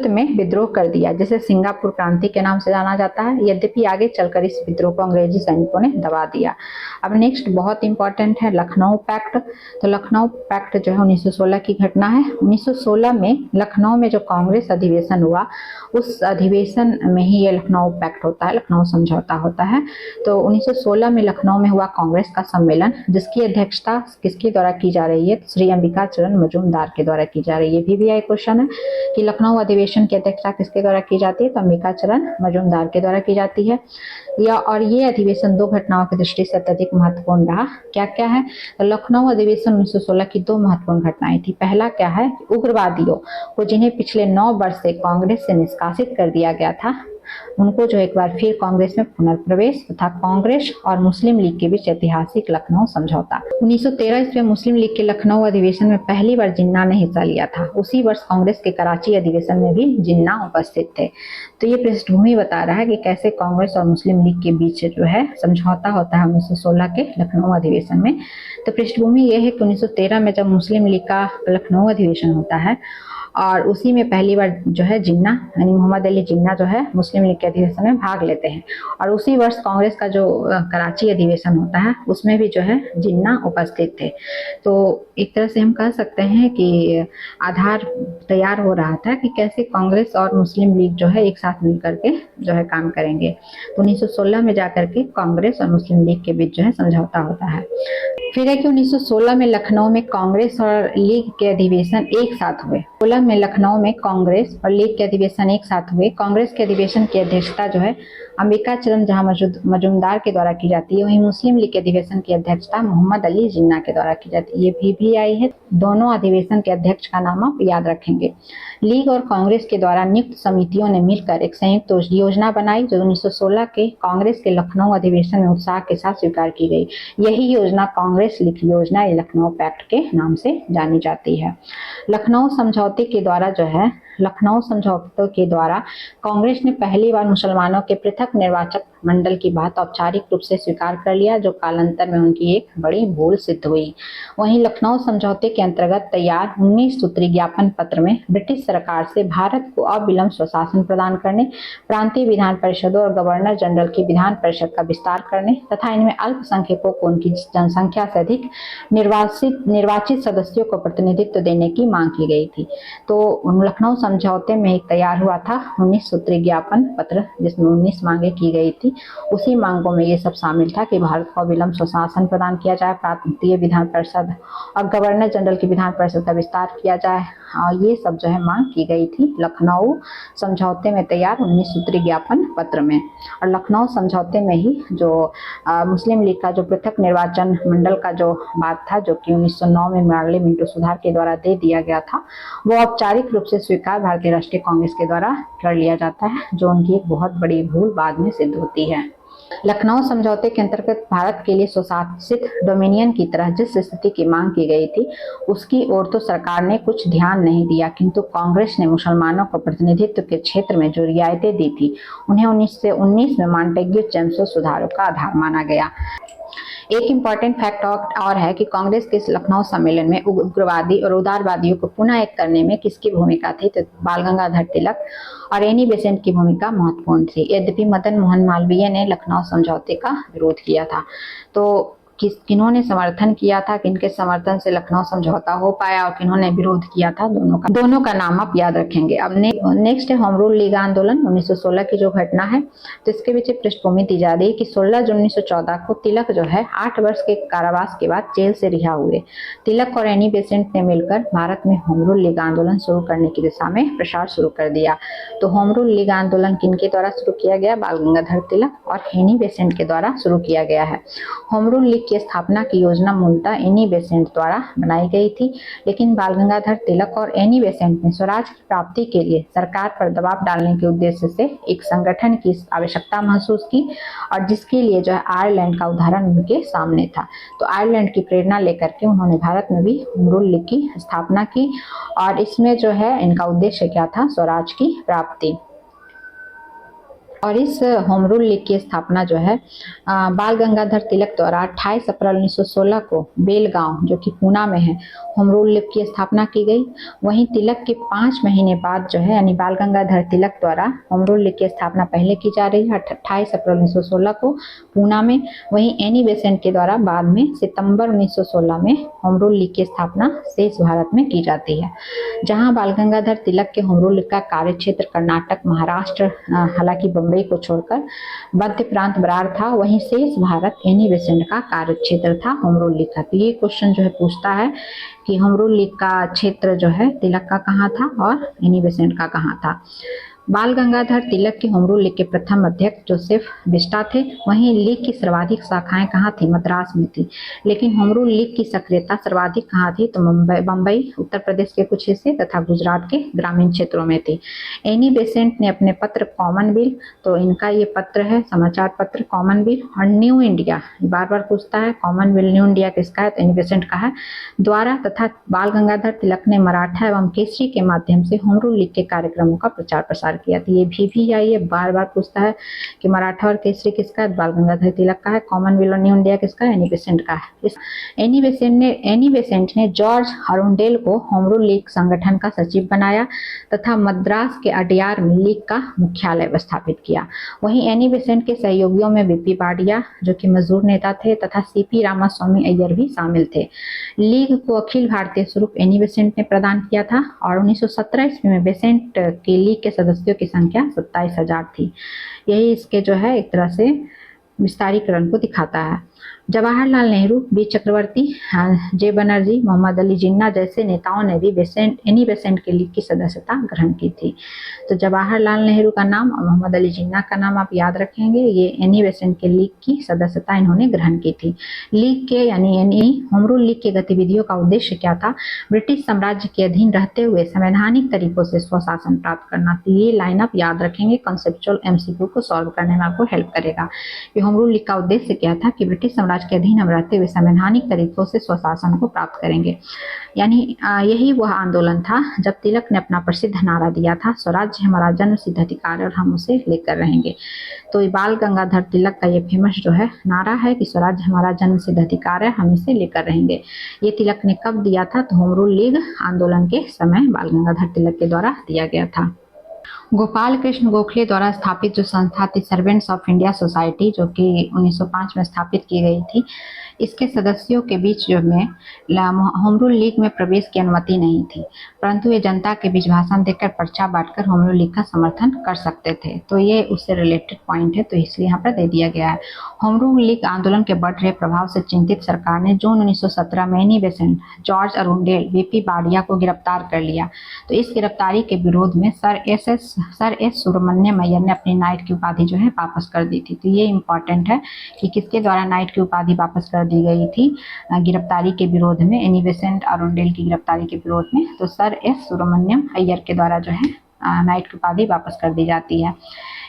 में विद्रोह कर दिया, जिसे सिंगापुर क्रांति के नाम से जाना जाता है। यद्यपि आगे चलकर इस विद्रोह को अंग्रेजी सैनिकों ने दबा दिया। अब नेक्स्ट बहुत इंपॉर्टेंट है लखनऊ पैक्ट। तो लखनऊ पैक्ट जो है 1916 की घटना है। 1916 में लखनऊ में जो कांग्रेस अधिवेशन हुआ उस अधिवेशन में ही ये लखनऊ पैक्ट होता है, लखनऊ समझौता होता है। तो 1916 में लखनऊ में हुआ कांग्रेस का सम्मेलन, जिसकी अध्यक्षता किसके द्वारा की जा रही है? श्री अंबिका चरण मजूमदार के द्वारा की जा रही है। भी क्वेश्चन है कि लखनऊ अधिवेशन की अध्यक्षता किसके द्वारा की जाती है? तो अंबिका चरण मजूमदार के द्वारा की जाती है। ये अधिवेशन 2 घटनाओं की दृष्टि से अत्यधिक महत्वपूर्ण रहा। क्या क्या है? तो लखनऊ अधिवेशन 1916 की 2 महत्वपूर्ण घटनाएं थी। पहला क्या है? उग्रवादियों को जिन्हें पिछले 9 वर्ष से कांग्रेस से निष्कासित कर दिया गया था, उनको जो एक बार फिर कांग्रेस में पुनर्प्रवेश तथा कांग्रेस और मुस्लिम लीग के बीच ऐतिहासिक लखनऊ समझौता। 1913 ईस्वी में मुस्लिम लीग के लखनऊ अधिवेशन में पहली बार जिन्ना ने हिस्सा लिया था। उसी वर्ष कांग्रेस के कराची अधिवेशन में भी जिन्ना उपस्थित थे। तो ये पृष्ठभूमि बता रहा है कि कैसे कांग्रेस और मुस्लिम लीग के बीच जो है समझौता होता है 1916 के लखनऊ अधिवेशन में। तो पृष्ठभूमि ये है कि 1913 में जब मुस्लिम लीग का लखनऊ अधिवेशन होता है और उसी में पहली बार जो है जिन्ना यानी मोहम्मद अली जिन्ना जो है मुस्लिम लीग के अधिवेशन में भाग लेते हैं। और उसी वर्ष कांग्रेस का जो कराची अधिवेशन होता है उसमें भी जो है जिन्ना उपस्थित थे। तो एक तरह से हम कह सकते हैं कि आधार तैयार हो रहा था कि कैसे कांग्रेस और मुस्लिम लीग जो है एक साथ मिलकर के जो है काम करेंगे। तो 1916 में जाकर के कांग्रेस और मुस्लिम लीग के बीच जो है समझौता होता है। फिर है कि 1916 में लखनऊ में कांग्रेस और लीग के अधिवेशन एक साथ हुए। 16 में लखनऊ में कांग्रेस और लीग के अधिवेशन एक साथ हुए। कांग्रेस के अधिवेशन की अध्यक्षता जो है अंबिका चरण जहां मजूमदार के द्वारा की जाती है, वहीं मुस्लिम लीग के अधिवेशन की अध्यक्षता मोहम्मद अली जिन्ना के द्वारा की जाती है। ये भी आई है। दोनों अधिवेशन के अध्यक्ष का नाम आप याद रखेंगे। लीग और कांग्रेस के द्वारा नियुक्त समितियों ने मिलकर एक संयुक्त योजना बनाई जो 1916 के कांग्रेस के लखनऊ अधिवेशन में उत्साह के साथ स्वीकार की गई। यही योजना कांग्रेस लीग योजना या लखनऊ पैक्ट के नाम से जानी जाती है। लखनऊ समझौते के द्वारा जो है कांग्रेस ने पहली बार मुसलमानों के पृथक निर्वाचक मंडल की बात औपचारिक रूप से स्वीकार कर लिया, जो कालांतर में उनकी एक बड़ी भूल सिद्ध हुई। वहीं लखनऊ समझौते के अंतर्गत तैयार 19 सूत्री ज्ञापन पत्र में ब्रिटिश सरकार से भारत को अविलंब स्वशासन प्रदान करने, प्रांतीय विधान परिषदों और गवर्नर जनरल की विधान परिषद का विस्तार करने तथा इनमें अल्पसंख्यकों को उनकी जनसंख्या से अधिक निर्वाचित सदस्यों को प्रतिनिधित्व देने की मांग की गई थी। तो लखनऊ समझौते में एक तैयार हुआ था 19 सूत्री ज्ञापन पत्र, जिसमें 19 मांगे की गई थी। उसी मांगों में ये सब शामिल था कि भारत को अविलंब स्वशासन प्रदान किया जाए, प्रांतीय विधान परिषद और गवर्नर जनरल की विधान परिषद का विस्तार किया जाए। ये सब जो है मांग की गई थी लखनऊ समझौते में तैयार 19 सूत्री ज्ञापन पत्र में। और लखनऊ समझौते में ही जो मुस्लिम लीग का जो पृथक निर्वाचन मंडल का जो बात था, जो कि 1909 में मार्ले मिंटो सुधार के द्वारा दे दिया गया था, वो औपचारिक रूप से स्वीकार भारतीय राष्ट्रीय कांग्रेस के द्वारा कर लिया जाता है, जो उनकी एक बहुत बड़ी भूल बाद में सिद्ध होती है। लखनऊ समझौते के अंतर्गत भारत के लिए स्वशासित डोमिनियन की तरह जिस स्थिति की मांग की गई थी उसकी ओर तो सरकार ने कुछ ध्यान नहीं दिया, किंतु कांग्रेस ने मुसलमानों को प्रतिनिधित्व के क्षेत्र में जो रियायतें दी थी उन्हें 1919 में मॉन्टेग्यू चेम्सो सुधारों का आधार माना गया। एक इम्पॉर्टेंट फैक्ट और है कि कांग्रेस के इस लखनऊ सम्मेलन में उग्रवादी और उदारवादियों को पुनः एक करने में किसकी भूमिका थी, तो बाल गंगाधर तिलक और एनी बेसेंट की भूमिका महत्वपूर्ण थी। यद्यपि मदन मोहन मालवीय ने लखनऊ समझौते का विरोध किया था। तो किन्होंने समर्थन किया था, किनके समर्थन से लखनऊ समझौता हो पाया और किन्होंने विरोध किया था, दोनों का नाम आप याद रखेंगे। अब नेक्स्ट है होम रूल लीग आंदोलन 1916 की जो घटना है, तो इसके पीछे पृष्ठभूमि दी जा रही है कि 16 जून 1914 को तिलक जो है 8 वर्ष के कारावास के बाद जेल से रिहा हुए। तिलक और एनी बेसेंट ने मिलकर भारत में होम रूल लीग आंदोलन शुरू करने की दिशा में प्रसार शुरू कर दिया। तो होम रूल लीग आंदोलन किनके द्वारा शुरू किया गया? बाल गंगाधर तिलक और एनी बेसेंट के द्वारा शुरू किया गया है। होम रूल लीग की स्थापना की योजना मूलतः एनी बेसेंट द्वारा बनाई गई थी, लेकिन बाल गंगाधर तिलक और एनी बेसेंट ने स्वराज की प्राप्ति के लिए सरकार पर दबाव डालने के उद्देश्य से एक संगठन की आवश्यकता महसूस की, और जिसके लिए जो है आयरलैंड का उदाहरण उनके सामने था। तो आयरलैंड की प्रेरणा लेकर के उन्होंने भारत में भी होम रूल लीग की स्थापना की, और इसमें जो है इनका उद्देश्य क्या था? स्वराज की प्राप्ति। और इस होम रूल लीग की स्थापना जो है बाल गंगाधर तिलक द्वारा 28 अप्रैल 1916 को बेलगांव, जो कि पूना में है, होम रूल लीग की स्थापना की गई। वहीं तिलक के 5 महीने बाद जो है, यानी बाल गंगाधर तिलक द्वारा होम रूल लीग की स्थापना पहले की जा रही है 28 अप्रैल 1916 को पूना में। वहीं एनी बेसेंट के द्वारा बाद में सितंबर 1916 में होम रूल लीग की स्थापना शेष भारत में की जाती है। जहां बाल गंगाधर तिलक के होम रूल लीग का कार्य क्षेत्र कर्नाटक, महाराष्ट्र, हालांकि बम्बई को छोड़कर मध्य प्रांत बरार था, वहीं शेष भारत एनी बेसेंट का कार्य क्षेत्र था होम रूल लीग का। तो ये क्वेश्चन जो है पूछता है कि होम रूल लीग का क्षेत्र जो है तिलक का कहाँ था और एनी बेसेंट का कहाँ था। बाल गंगाधर तिलक के होम रूल लीग के प्रथम अध्यक्ष जोसेफ बिस्टा थे। वहीं लीग की सर्वाधिक शाखाएं कहाँ थी? मद्रास में थी। लेकिन होम रूल लीग की सक्रियता सर्वाधिक कहाँ थी? तो बम्बई, उत्तर प्रदेश के कुछ हिस्से तथा गुजरात के ग्रामीण क्षेत्रों में थी। एनी बेसेंट ने अपने पत्र कॉमनवेल्थ, तो इनका ये पत्र है समाचार पत्र कॉमनवेल्थ और न्यू इंडिया, बार बार पूछता है कॉमनवेल्थ न्यू इंडिया किसका है? तो एनी बेसेंट का है, द्वारा तथा बाल गंगाधर तिलक ने मराठा एवं केसरी के माध्यम से होम रूल लीग के कार्यक्रमों का प्रचार प्रसार गिरफ्तार किया। तो ये भी आई है, बार बार पूछता है कि मराठा और केसरी किसका है, बाल गंगाधर तिलक का है। कॉमनवेल्थ और न्यू इंडिया किसका है, एनी बेसेंट का है। एनी बेसेंट ने जॉर्ज अरुंडेल को होम रूल लीग संगठन का सचिव बनाया तथा मद्रास के अडयार में लीग का मुख्यालय स्थापित किया। वहीं एनी बेसेंट के सहयोगियों में बीपी बाडिया जो कि मजदूर नेता थे तथा सीपी रामास्वामी अय्यर भी शामिल थे। लीग को अखिल भारतीय स्वरूप एनी बेसेंट ने प्रदान किया था और 1917 ईस्वी में बेसेंट की लीग के सदस्यों की संख्या 27,000 थी। यही इसके जो है एक तरह से विस्तारीकरण को दिखाता है। जवाहरलाल नेहरू, बी चक्रवर्ती, जे बनर्जी, मोहम्मद अली जिन्ना जैसे नेताओं ने भी एनी बेसेंट के लीग की सदस्यता ग्रहण की थी। तो जवाहरलाल नेहरू का नाम और मोहम्मद अली जिन्ना का नाम आप याद रखेंगे। ये एनी बेसेंट के लीग की सदस्यता इन्होंने ग्रहण की थी। लीग के यानी होम रूल लीग की गतिविधियों का उद्देश्य क्या था, ब्रिटिश साम्राज्य के अधीन रहते हुए संवैधानिक तरीकों से स्वशासन प्राप्त करना। तो ये लाइन आप याद रखेंगे, कंसेप्चुअल एमसीक्यू को सॉल्व करने में आपको हेल्प करेगा। कि होम रूल लीग का उद्देश्य क्या था कि ब्रिटिश साम्राज्य के अधीन हम रहते हुए संवैधानिक तरीकों से स्वशासन को प्राप्त करेंगे। यानी यही वह आंदोलन था जब तिलक ने अपना प्रसिद्ध नारा दिया था, स्वराज्य हमारा जन्म सिद्ध अधिकार है और हम उसे लेकर रहेंगे। तो बाल गंगाधर तिलक का ये फेमस जो है नारा है कि स्वराज्य हमारा जन्म सिद्ध अधिकार है, हम इसे लेकर रहेंगे। ये तिलक ने कब दिया था, तो होम रूल लीग आंदोलन के समय बाल गंगाधर तिलक के द्वारा दिया गया था। गोपाल कृष्ण गोखले द्वारा स्थापित जो संस्था थी सर्वेंट्स ऑफ इंडिया सोसाइटी, जो कि 1905 में स्थापित की गई थी, इसके सदस्यों के बीच जो में होम रूल लीग में प्रवेश की अनुमति नहीं थी, परंतु ये जनता के बीच भाषण देकर पर्चा बांटकर होम रूल लीग का समर्थन कर सकते थे। तो ये उससे रिलेटेड पॉइंट है, तो इसलिए यहाँ पर दे दिया गया है। होम रूल लीग आंदोलन के बढ़ रहे प्रभाव से चिंतित सरकार ने जून 1917 में Annie Besant, George Arundale, BP Wadia को गिरफ्तार कर लिया। तो इस गिरफ्तारी के विरोध में सर एस सुब्रमण्यम अय्यर ने अपनी नाइट की उपाधि जो है वापस कर दी थी। तो ये इंपॉर्टेंट है कि किसके द्वारा नाइट की उपाधि वापस कर दी गई थी गिरफ्तारी के विरोध में, एनी बेसेंट अरुंडेल की गिरफ्तारी के विरोध में। तो सर एस सुब्रमण्यम अय्यर के द्वारा जो है नाइट की उपाधि वापस कर दी जाती है।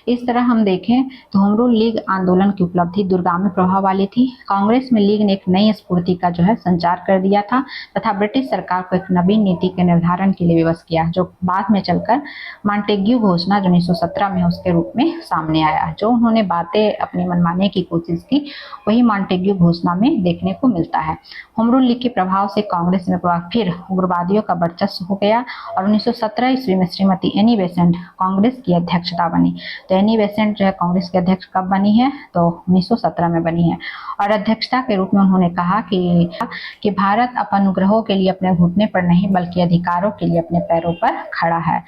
इस तरह हम देखें तो होम रूल लीग आंदोलन की उपलब्धि दूरगामी प्रभाव वाली थी। कांग्रेस में लीग ने एक नई स्फूर्ति का जो है संचार कर दिया था तथा ब्रिटिश सरकार को एक नवीन नीति के निर्धारण के लिए विवश किया, जो बाद में चलकर मॉन्टेग्यू घोषणा जो 1917 में उसके रूप में सामने आया। जो उन्होंने बातें अपनी मनमाने की कोशिश की वही मॉन्टेग्यू घोषणा में देखने को मिलता है। होम रूल लीग के प्रभाव से कांग्रेस में फिर उग्रवादियों का वर्चस्व हो गया और 1917 ईस्वी में श्रीमती एनी बेसेंट कांग्रेस की अध्यक्षता बनी। तो एनी बेसेंट जो है कांग्रेस के अध्यक्ष कब बनी है, तो 1917 में बनी है और अध्यक्षता के रूप में उन्होंने कहा कि भारत अनुग्रहों के लिए अपने घुटने पर नहीं बल्कि अधिकारों के लिए अपने पैरों पर खड़ा है।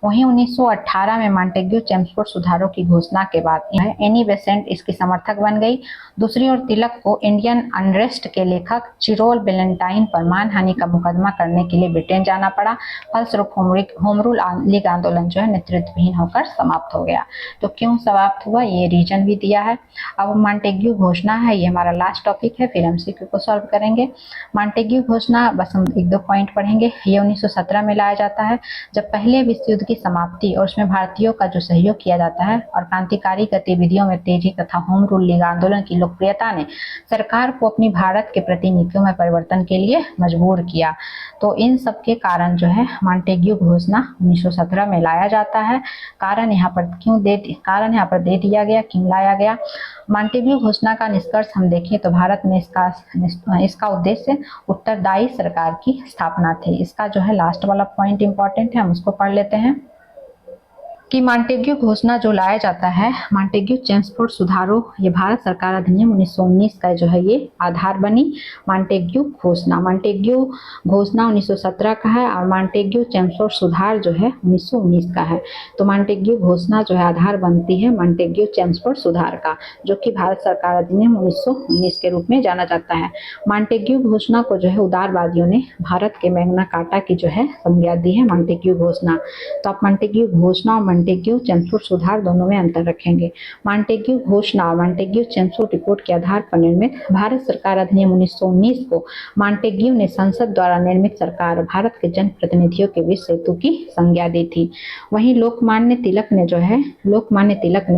वहीं 1918 में मॉन्टेग्यू चेम्सफोर्ड सुधारों की घोषणा के बाद एनी बेसेंट इसकी समर्थक बन गई। दूसरी ओर तिलक को इंडियन अनरेस्ट के लेखक चिरोल बेलेंटाइन पर मानहानि का मुकदमा करने के लिए ब्रिटेन जाना पड़ा। फलस्वरूप होम रूल लीग आंदोलन जो है नेतृत्वहीन होकर समाप्त हो गया। तो क्यों समाप्त हुआ ये रीजन भी दिया है। अब मॉन्टेग्यू घोषणा है, ये हमारा लास्ट टॉपिक है, फिर एमसीक्यू को सॉल्व करेंगे। मॉन्टेग्यू घोषणा बस हम एक दो पॉइंट पढ़ेंगे। ये 1917 में लाया जाता है जब पहले विश्व युद्ध की समाप्ति और उसमें भारतीयों का जो सहयोग किया जाता है और क्रांतिकारी गतिविधियों में तेजी तथा होम रूल लीग आंदोलन की लोकप्रियता ने सरकार को अपनी भारत के प्रति नीतियों में परिवर्तन के लिए मजबूर किया। तो इन सब के कारण जो है मॉन्टेग्यू घोषणा 1917 में लाया जाता है। कारण यहाँ पर दे दिया गया, क्यों लाया गया। मॉन्टेग्यू घोषणा का निष्कर्ष हम देखें तो भारत में इसका उद्देश्य उत्तरदायी सरकार की स्थापना थी। इसका जो है लास्ट वाला पॉइंट इंपॉर्टेंट है, हम उसको पढ़ लेते हैं कि मॉन्टेग्यू घोषणा जो लाया जाता है, मॉन्टेग्यू चेम्सफोर्ड सुधारों, ये भारत सरकार अधिनियम 1919 का जो है ये आधार बनी। मॉन्टेग्यू घोषणा 1917 का है और मॉन्टेग्यू चेम्सफोर्ड सुधार जो है 1919 का है। तो मॉन्टेग्यू घोषणा जो है आधार बनती है मॉन्टेग्यू चेम्सफोर्ड सुधार का, जो कि भारत सरकार अधिनियम 1919 के रूप में जाना जाता है। मॉन्टेग्यू घोषणा को जो है उदारवादियों ने भारत के मैग्ना कार्टा की जो है संज्ञा दी है मॉन्टेग्यू घोषणा। तो आप मॉन्टेग्यू घोषणा और मॉन्टेग्यू चेम्सफोर्ड सुधार दोनों में अंतर रखेंगे। मॉन्टेग्यू घोषणा और मॉन्टेग्यू चेम्सफोर्ड रिपोर्ट के आधार पर निर्मित भारत सरकार अधिनियम 1919 को मॉन्टेग्यू ने संसद द्वारा निर्मित सरकार भारत के जनप्रतिनिधियों के बीच सेतु की संज्ञा दी थी। वहीं लोकमान्य तिलक ने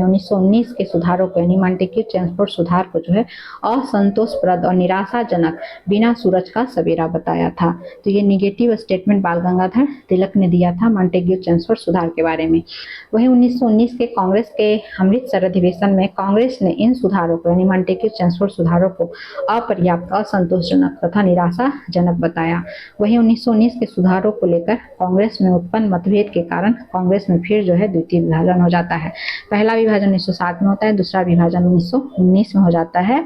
1919 के सुधारों को यानी मॉन्टेग्यू चेम्सफोर्ड सुधार को जो है असंतोषप्रद और निराशाजनक बिना सूरज का सवेरा बताया था। तो ये निगेटिव स्टेटमेंट बाल गंगाधर तिलक ने दिया था मॉन्टेग्यू चेम्सफोर्ड सुधार के बारे में। वहीं 1919 के कांग्रेस के अमृतसर अधिवेशन में कांग्रेस ने इन सुधारों को यानी मॉन्टेग्यू चैम्सफोर्ड सुधारों को अपर्याप्त, असंतोषजनक तथा निराशाजनक बताया। वहीं 1919 के सुधारों को लेकर कांग्रेस में उत्पन्न मतभेद के कारण कांग्रेस में फिर जो है द्वितीय विभाजन हो जाता है। पहला विभाजन 1960 में होता है, दूसरा विभाजन 1919 में हो जाता है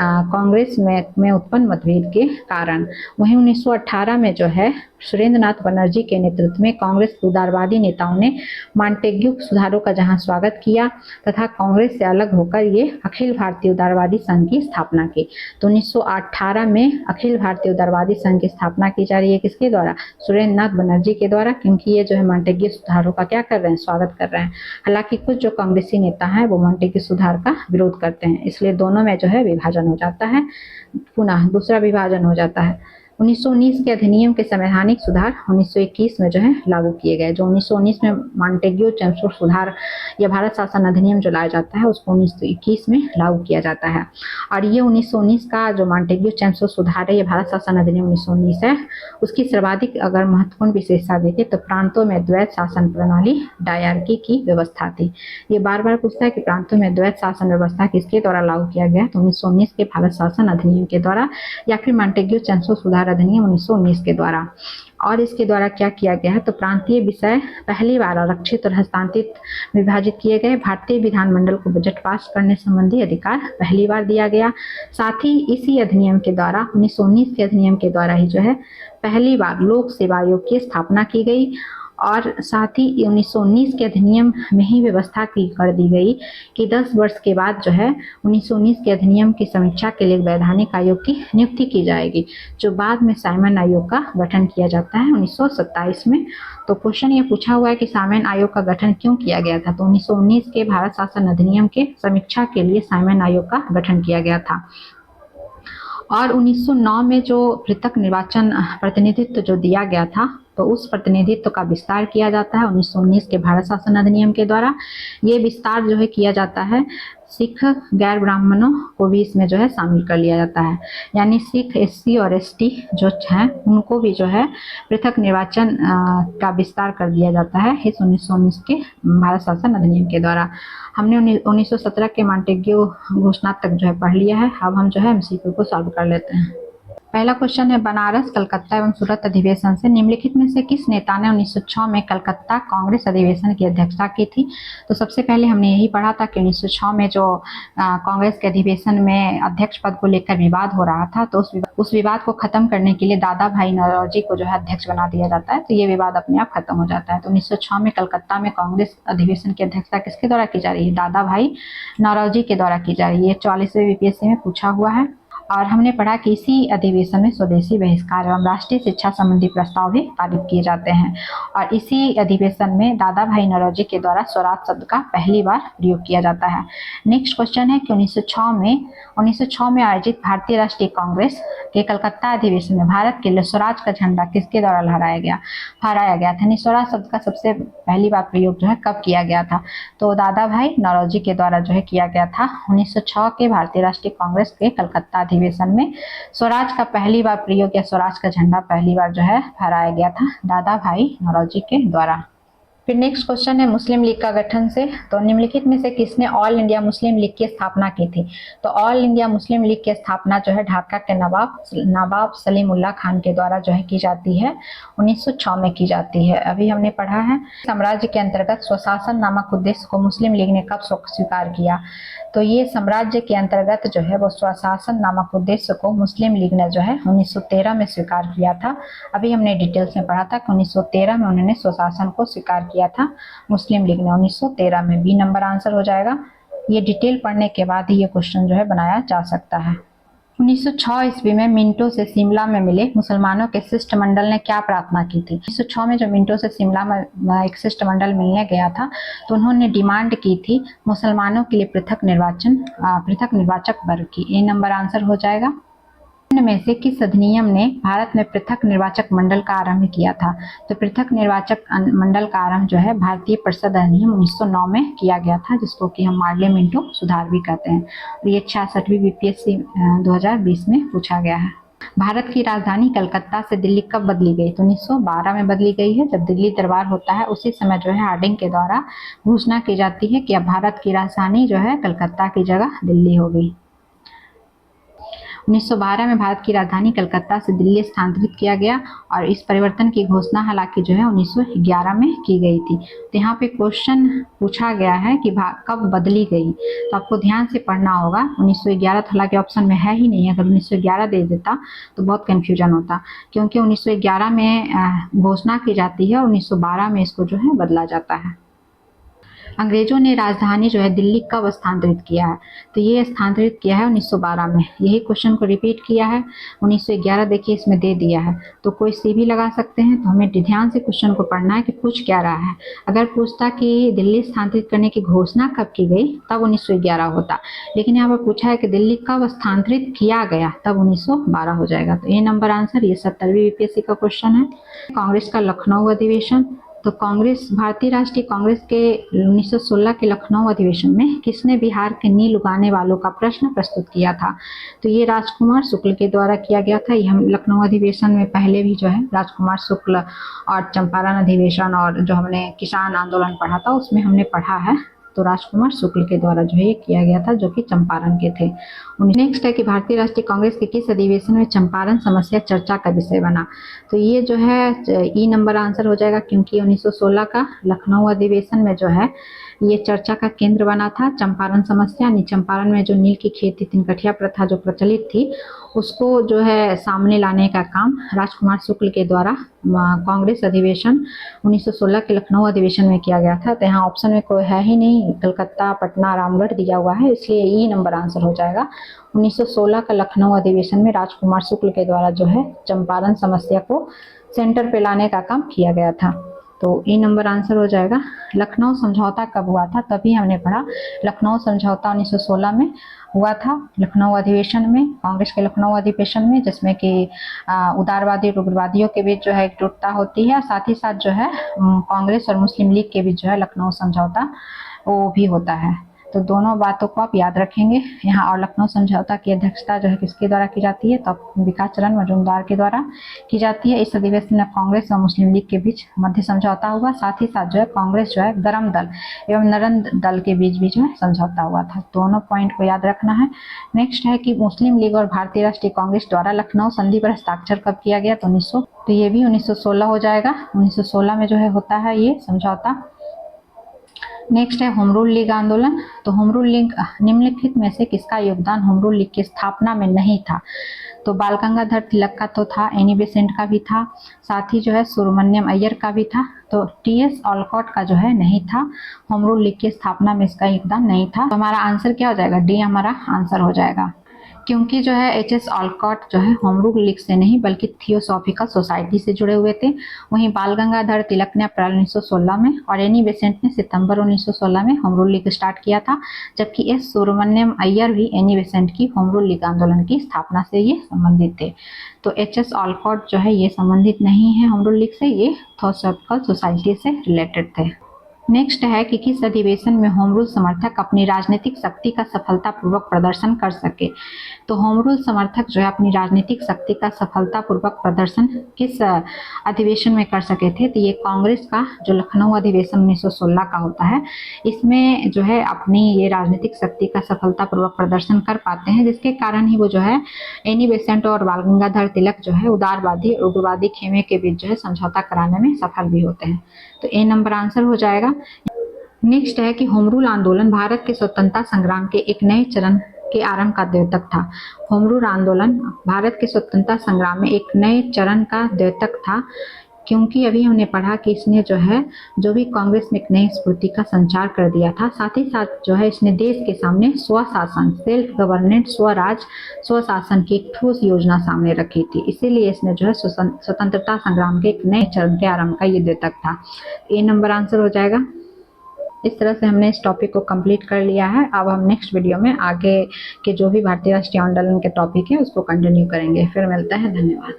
कांग्रेस में उत्पन्न मतभेद के कारण। वहीं 1918 में जो है सुरेंद्र नाथ बनर्जी के नेतृत्व में कांग्रेस के उदारवादी नेताओं ने मॉन्टेग्यू सुधारों का जहां स्वागत किया तथा कांग्रेस से अलग होकर ये अखिल भारतीय उदारवादी संघ की स्थापना की। तो 1918 में अखिल भारतीय उदारवादी संघ की स्थापना की जा रही है किसके द्वारा? सुरेंद्र नाथ बनर्जी के द्वारा, क्योंकि ये जो है मॉन्टेग्यू सुधारों का क्या कर रहे हैं? स्वागत कर रहे हैं। हालांकि कुछ जो कांग्रेसी नेता हैं वो मॉन्टेग्यू सुधार का विरोध करते हैं, इसलिए दोनों में जो है विभाजन हो जाता है, पुनः दूसरा विभाजन हो जाता है। 1919 के अधिनियम के संवैधानिक सुधार 1921 में जो है लागू किए गए। जो 1919 में मॉन्टेग्यू चैम्सफोर्ड सुधार या भारत शासन अधिनियम जो लाया जाता है उसको 1921 में लागू किया जाता है। और ये 1919 का जो मॉन्टेग्यू चैम्सफोर्ड सुधार है, ये भारत शासन अधिनियम 1919 है, उसकी सर्वाधिक अगर महत्वपूर्ण विशेषता देखें तो प्रांतों में द्वैत शासन प्रणाली डायरकी की व्यवस्था थी। ये बार बार पूछता है कि प्रांतों में द्वैत शासन व्यवस्था किसके द्वारा लागू किया गया? तो 1919 के भारत शासन अधिनियम के द्वारा या फिर मॉन्टेग्यू चैम्सफोर्ड सुधार अधिनियम 1919 के द्वारा। और इसके द्वारा क्या किया गया है? तो प्रांतीय विषय पहली बार आरक्षित और हस्तांतरित विभाजित किए गए। भारतीय विधानमंडल को बजट पास करने संबंधी अधिकार पहली बार दिया गया। साथ ही इसी अधिनियम के द्वारा 1919 के अधिनियम के द्वारा ही जो है पहली बार लोक सेवा आयोग की स्थापना की गई। और साथ ही 1919 के अधिनियम में ही व्यवस्था की कर दी गई कि 10 वर्ष के बाद जो है 1919 के अधिनियम की समीक्षा के लिए वैधानिक आयोग की नियुक्ति की जाएगी, जो बाद में साइमन आयोग का गठन किया जाता है 1927 में। तो क्वेश्चन ये पूछा हुआ है कि साइमन आयोग का गठन क्यों किया गया था? तो 1919 के भारत शासन अधिनियम के समीक्षा के लिए साइमन आयोग का गठन किया गया था। और 1909 में जो पृथक निर्वाचन प्रतिनिधित्व जो दिया गया था, तो उस प्रतिनिधित्व का विस्तार किया जाता है 1919 के भारत शासन अधिनियम के द्वारा। ये विस्तार जो है किया जाता है, सिख गैर ब्राह्मणों को भी इसमें जो है शामिल कर लिया जाता है, यानी सिख, एससी और एसटी जो हैं उनको भी जो है पृथक निर्वाचन का विस्तार कर दिया जाता है इस 1919 के भारत शासन अधिनियम के द्वारा। हमने 1917 के मॉन्टेग्यू घोषणा तक जो है पढ़ लिया है। अब हम जो है एमसीक्यू को सॉल्व कर लेते हैं। पहला क्वेश्चन है, बनारस, कलकत्ता एवं सूरत अधिवेशन से निम्नलिखित में से किस नेता ने 1906 में कलकत्ता कांग्रेस अधिवेशन की अध्यक्षता की थी? तो सबसे पहले हमने यही पढ़ा था कि 1906 में जो कांग्रेस के अधिवेशन में अध्यक्ष पद को लेकर विवाद हो रहा था, तो उस विवाद को खत्म करने के लिए दादा भाई नौरोजी को जो है अध्यक्ष बना दिया जाता है, तो ये विवाद अपने आप खत्म हो जाता है। तो 1906 में कलकत्ता में कांग्रेस अधिवेशन की अध्यक्षता किसके द्वारा की जा रही है? दादा भाई नौरोजी के द्वारा की जा रही है। 44वें बीपीएससी में पूछा हुआ है। और हमने पढ़ा कि इसी अधिवेशन में स्वदेशी बहिष्कार एवं राष्ट्रीय शिक्षा संबंधी प्रस्ताव भी पारित किए जाते हैं। और इसी अधिवेशन में दादा भाई नौरोजी के द्वारा स्वराज शब्द का पहली बार प्रयोग किया जाता है। नेक्स्ट क्वेश्चन है कि 1906 में आयोजित भारतीय राष्ट्रीय कांग्रेस के कलकत्ता अधिवेशन में भारत के लिए स्वराज का झंडा किसके द्वारा फहराया गया था? स्वराज शब्द का सबसे पहली बार प्रयोग जो है कब किया गया था? तो दादा भाई नौरोजी के द्वारा जो है किया गया था 1906 के भारतीय राष्ट्रीय कांग्रेस के कलकत्ता अधिवेशन में स्वराज का पहली बार प्रयोग या स्वराज का झंडा पहली बार जो है फहराया गया था दादा भाई नौरोजी के द्वारा। फिर नेक्स्ट क्वेश्चन है, मुस्लिम लीग का गठन से तो निम्नलिखित में से किसने ऑल इंडिया मुस्लिम लीग की स्थापना की थी? तो ऑल इंडिया मुस्लिम लीग की स्थापना जो है ढाका के नवाब सलीमुल्लाह खान के द्वारा जो है की जाती है 1906 में की जाती है। अभी हमने पढ़ा है साम्राज्य के अंतर्गत स्वशासन नामक उद्देश्य को मुस्लिम लीग ने कब स्वीकार किया? तो ये साम्राज्य के अंतर्गत जो है वो स्वशासन नामक उद्देश्य को मुस्लिम लीग ने जो है 1913 में स्वीकार किया था। अभी हमने डिटेल्स में पढ़ा था कि 1913 में उन्होंने स्वशासन को स्वीकार किया था मुस्लिम लीग ने 1913 में। बी नंबर आंसर हो जाएगा। ये डिटेल पढ़ने के बाद ही ये क्वेश्चन जो है बनाया जा सकता है। 1906 ईस्वी में मिंटो से शिमला में मिले मुसलमानों के शिष्टमंडल ने क्या प्रार्थना की थी? 1906 में जो मिंटो से शिमला में एक शिष्टमंडल मिलने गया था, तो उन्होंने डिमांड की थी मुसलमानों के लिए पृथक निर्वाचक वर्ग की। ए नंबर आंसर हो जाएगा। में से किस अधिनियम ने भारत में पृथक निर्वाचक मंडल का आरंभ किया था? तो पृथक निर्वाचक मंडल का आरंभ जो है भारतीय परिषद अधिनियम 1909 में किया गया था, जिसको कि हम मार्ले मिंटो सुधार भी कहते हैं। और ये 66वीं बीपीएससी 2020 में पूछा गया है। भारत की राजधानी कलकत्ता से दिल्ली कब बदली गई? तो 1912 में बदली गई है, जब दिल्ली दरबार होता है उसी समय जो है हार्डिंग के द्वारा घोषणा की जाती है कि अब भारत की राजधानी जो है कलकत्ता की जगह दिल्ली होगी। 1912 में भारत की राजधानी कलकत्ता से दिल्ली स्थानांतरित किया गया और इस परिवर्तन की घोषणा हालांकि जो है 1911 में की गई थी। तो यहाँ पे क्वेश्चन पूछा गया है कि कब बदली गई, तो आपको ध्यान से पढ़ना होगा। 1911 तो हालांकि ऑप्शन में है ही नहीं, अगर 1911 दे देता तो बहुत कन्फ्यूजन होता, क्योंकि 1911 में घोषणा की जाती है और 1912 में इसको जो है बदला जाता है। अंग्रेजों ने राजधानी जो है दिल्ली कब स्थानांतरित किया है? तो ये स्थानांतरित किया है 1912 में। यही क्वेश्चन को रिपीट किया है। 1911 देखिए इसमें दे दिया है, तो कोई सी भी लगा सकते हैं। तो हमें ध्यान से क्वेश्चन को पढ़ना है कि पूछ क्या रहा है। अगर पूछता कि दिल्ली स्थानांतरित करने की घोषणा कब की गई, तब 1911 होता, लेकिन यहाँ पर पूछा है कि दिल्ली कब स्थानांतरित किया गया, तब 1912 हो जाएगा। तो ए नंबर आंसर, ये 70वीं यूपीएससी का क्वेश्चन है। कांग्रेस का लखनऊ अधिवेशन, तो कांग्रेस, भारतीय राष्ट्रीय कांग्रेस के 1916 के लखनऊ अधिवेशन में किसने बिहार के नील उगाने वालों का प्रश्न प्रस्तुत किया था? तो ये राजकुमार शुक्ल के द्वारा किया गया था। ये हम लखनऊ अधिवेशन में पहले भी जो है राजकुमार शुक्ल और चंपारण अधिवेशन और जो हमने किसान आंदोलन पढ़ा था उसमें हमने पढ़ा है। तो राजकुमार शुक्ल के द्वारा जो है ये किया गया था, जो कि चंपारण के थे। नेक्स्ट है कि भारतीय राष्ट्रीय कांग्रेस के किस अधिवेशन में चंपारण समस्या चर्चा का विषय बना? तो ये जो है ई नंबर आंसर हो जाएगा, क्योंकि 1916 का लखनऊ अधिवेशन में जो है ये चर्चा का केंद्र बना था चंपारण समस्या। चंपारण में जो नील की खेती तिनकठिया प्रथा जो प्रचलित थी उसको जो है सामने लाने का काम राजकुमार शुक्ल के द्वारा कांग्रेस अधिवेशन 1916 के लखनऊ अधिवेशन में किया गया था। तो यहाँ ऑप्शन में कोई है ही नहीं, कलकत्ता, पटना, रामगढ़ दिया हुआ है, इसलिए ई नंबर आंसर हो जाएगा। 1916 का लखनऊ अधिवेशन में राजकुमार शुक्ल के द्वारा जो है चंपारण समस्या को सेंटर पे लाने का काम किया गया था। तो ई नंबर आंसर हो जाएगा। लखनऊ समझौता कब हुआ था? तभी हमने पढ़ा। लखनऊ समझौता 1916 में हुआ था, लखनऊ अधिवेशन में, कांग्रेस के लखनऊ अधिवेशन में, जिसमें कि उदारवादी और उग्रवादियों के बीच जो है एकजुटता होती है, साथ ही साथ जो है कांग्रेस और मुस्लिम लीग के बीच जो है लखनऊ समझौता वो भी होता है। तो दोनों बातों को आप याद रखेंगे यहाँ। और लखनऊ समझौता की अध्यक्षता जो है किसके द्वारा की जाती है? तो विकास चरण मजूमदार के द्वारा की जाती है। इस अधिवेशन में कांग्रेस और मुस्लिम लीग के बीच मध्य समझौता हुआ, साथ ही साथ जो है कांग्रेस जो है गरम दल एवं नरम दल के बीच भी जो है समझौता हुआ था। दोनों पॉइंट को याद रखना है। नेक्स्ट है कि मुस्लिम लीग और भारतीय राष्ट्रीय कांग्रेस द्वारा लखनऊ संधि पर हस्ताक्षर कब किया गया? तो 1900, तो ये भी 1916 हो जाएगा। 1916 में जो है होता है ये समझौता। नेक्स्ट है होम रूल लीग आंदोलन। तो होम रूल लीग निम्नलिखित में से किसका योगदान होम रूल लीग की स्थापना में नहीं था? तो बाल गंगाधर तिलक का तो था, एनी बेसेंट का भी था, साथ ही जो है सुब्रमण्यम अय्यर का भी था। तो टी.एस. ऑलकॉट का जो है नहीं था, होम रूल लीग की स्थापना में इसका योगदान नहीं था। तो हमारा आंसर क्या हो जाएगा? डी हमारा आंसर हो जाएगा, क्योंकि जो है एच.एस. ऑलकॉट जो है होम रूल लीग से नहीं बल्कि थियोसॉफिकल सोसाइटी से जुड़े हुए थे। वहीं बाल गंगाधर तिलक ने अप्रैल 1916 में और एनी बेसेंट ने सितंबर 1916 में होम रूल लीग स्टार्ट किया था, जबकि एस सुब्रमण्यम अय्यर भी एनी बेसेंट की होम रूल लीग आंदोलन की स्थापना से ये संबंधित थे। तो एच.एस. ऑलकॉट जो है ये संबंधित नहीं है होम रूल लीग से, ये थियोसॉफिकल सोसाइटी से रिलेटेड थे। नेक्स्ट है कि किस अधिवेशन में होम रूल समर्थक अपनी राजनीतिक शक्ति का सफलतापूर्वक प्रदर्शन कर सके? तो होम रूल समर्थक जो है अपनी राजनीतिक शक्ति का सफलतापूर्वक प्रदर्शन किस अधिवेशन में कर सके थे? तो ये कांग्रेस का जो लखनऊ अधिवेशन 1916 का होता है, इसमें जो है अपनी ये राजनीतिक शक्ति का सफलतापूर्वक प्रदर्शन कर पाते हैं, जिसके कारण ही वो जो है एनी बेसेंट और बाल गंगाधर तिलक जो है उदारवादी और उग्रवादी खेमे के बीच जो है समझौता कराने में सफल भी होते हैं। तो ए नंबर आंसर हो जाएगा। नेक्स्ट है कि होम रूल आंदोलन भारत के स्वतंत्रता संग्राम के एक नए चरण के आरंभ का द्योतक था। होम रूल आंदोलन भारत के स्वतंत्रता संग्राम में एक नए चरण का द्योतक था, क्योंकि अभी हमने पढ़ा कि इसने जो है जो भी कांग्रेस में एक नई स्फूर्ति का संचार कर दिया था, साथ ही साथ जो है इसने देश के सामने स्वशासन, सेल्फ गवर्नेंट, स्वराज, स्वशासन की एक ठोस योजना सामने रखी थी। इसीलिए इसने जो है स्वतंत्रता संग्राम के एक नए चरण के आरंभ का ये द्योतक था। ए नंबर आंसर हो जाएगा। इस तरह से हमने इस टॉपिक को कंप्लीट कर लिया है। अब हम नेक्स्ट वीडियो में आगे के जो भी भारतीय राष्ट्रीय आंदोलन के टॉपिक है उसको कंटिन्यू करेंगे। फिर मिलते हैं, धन्यवाद।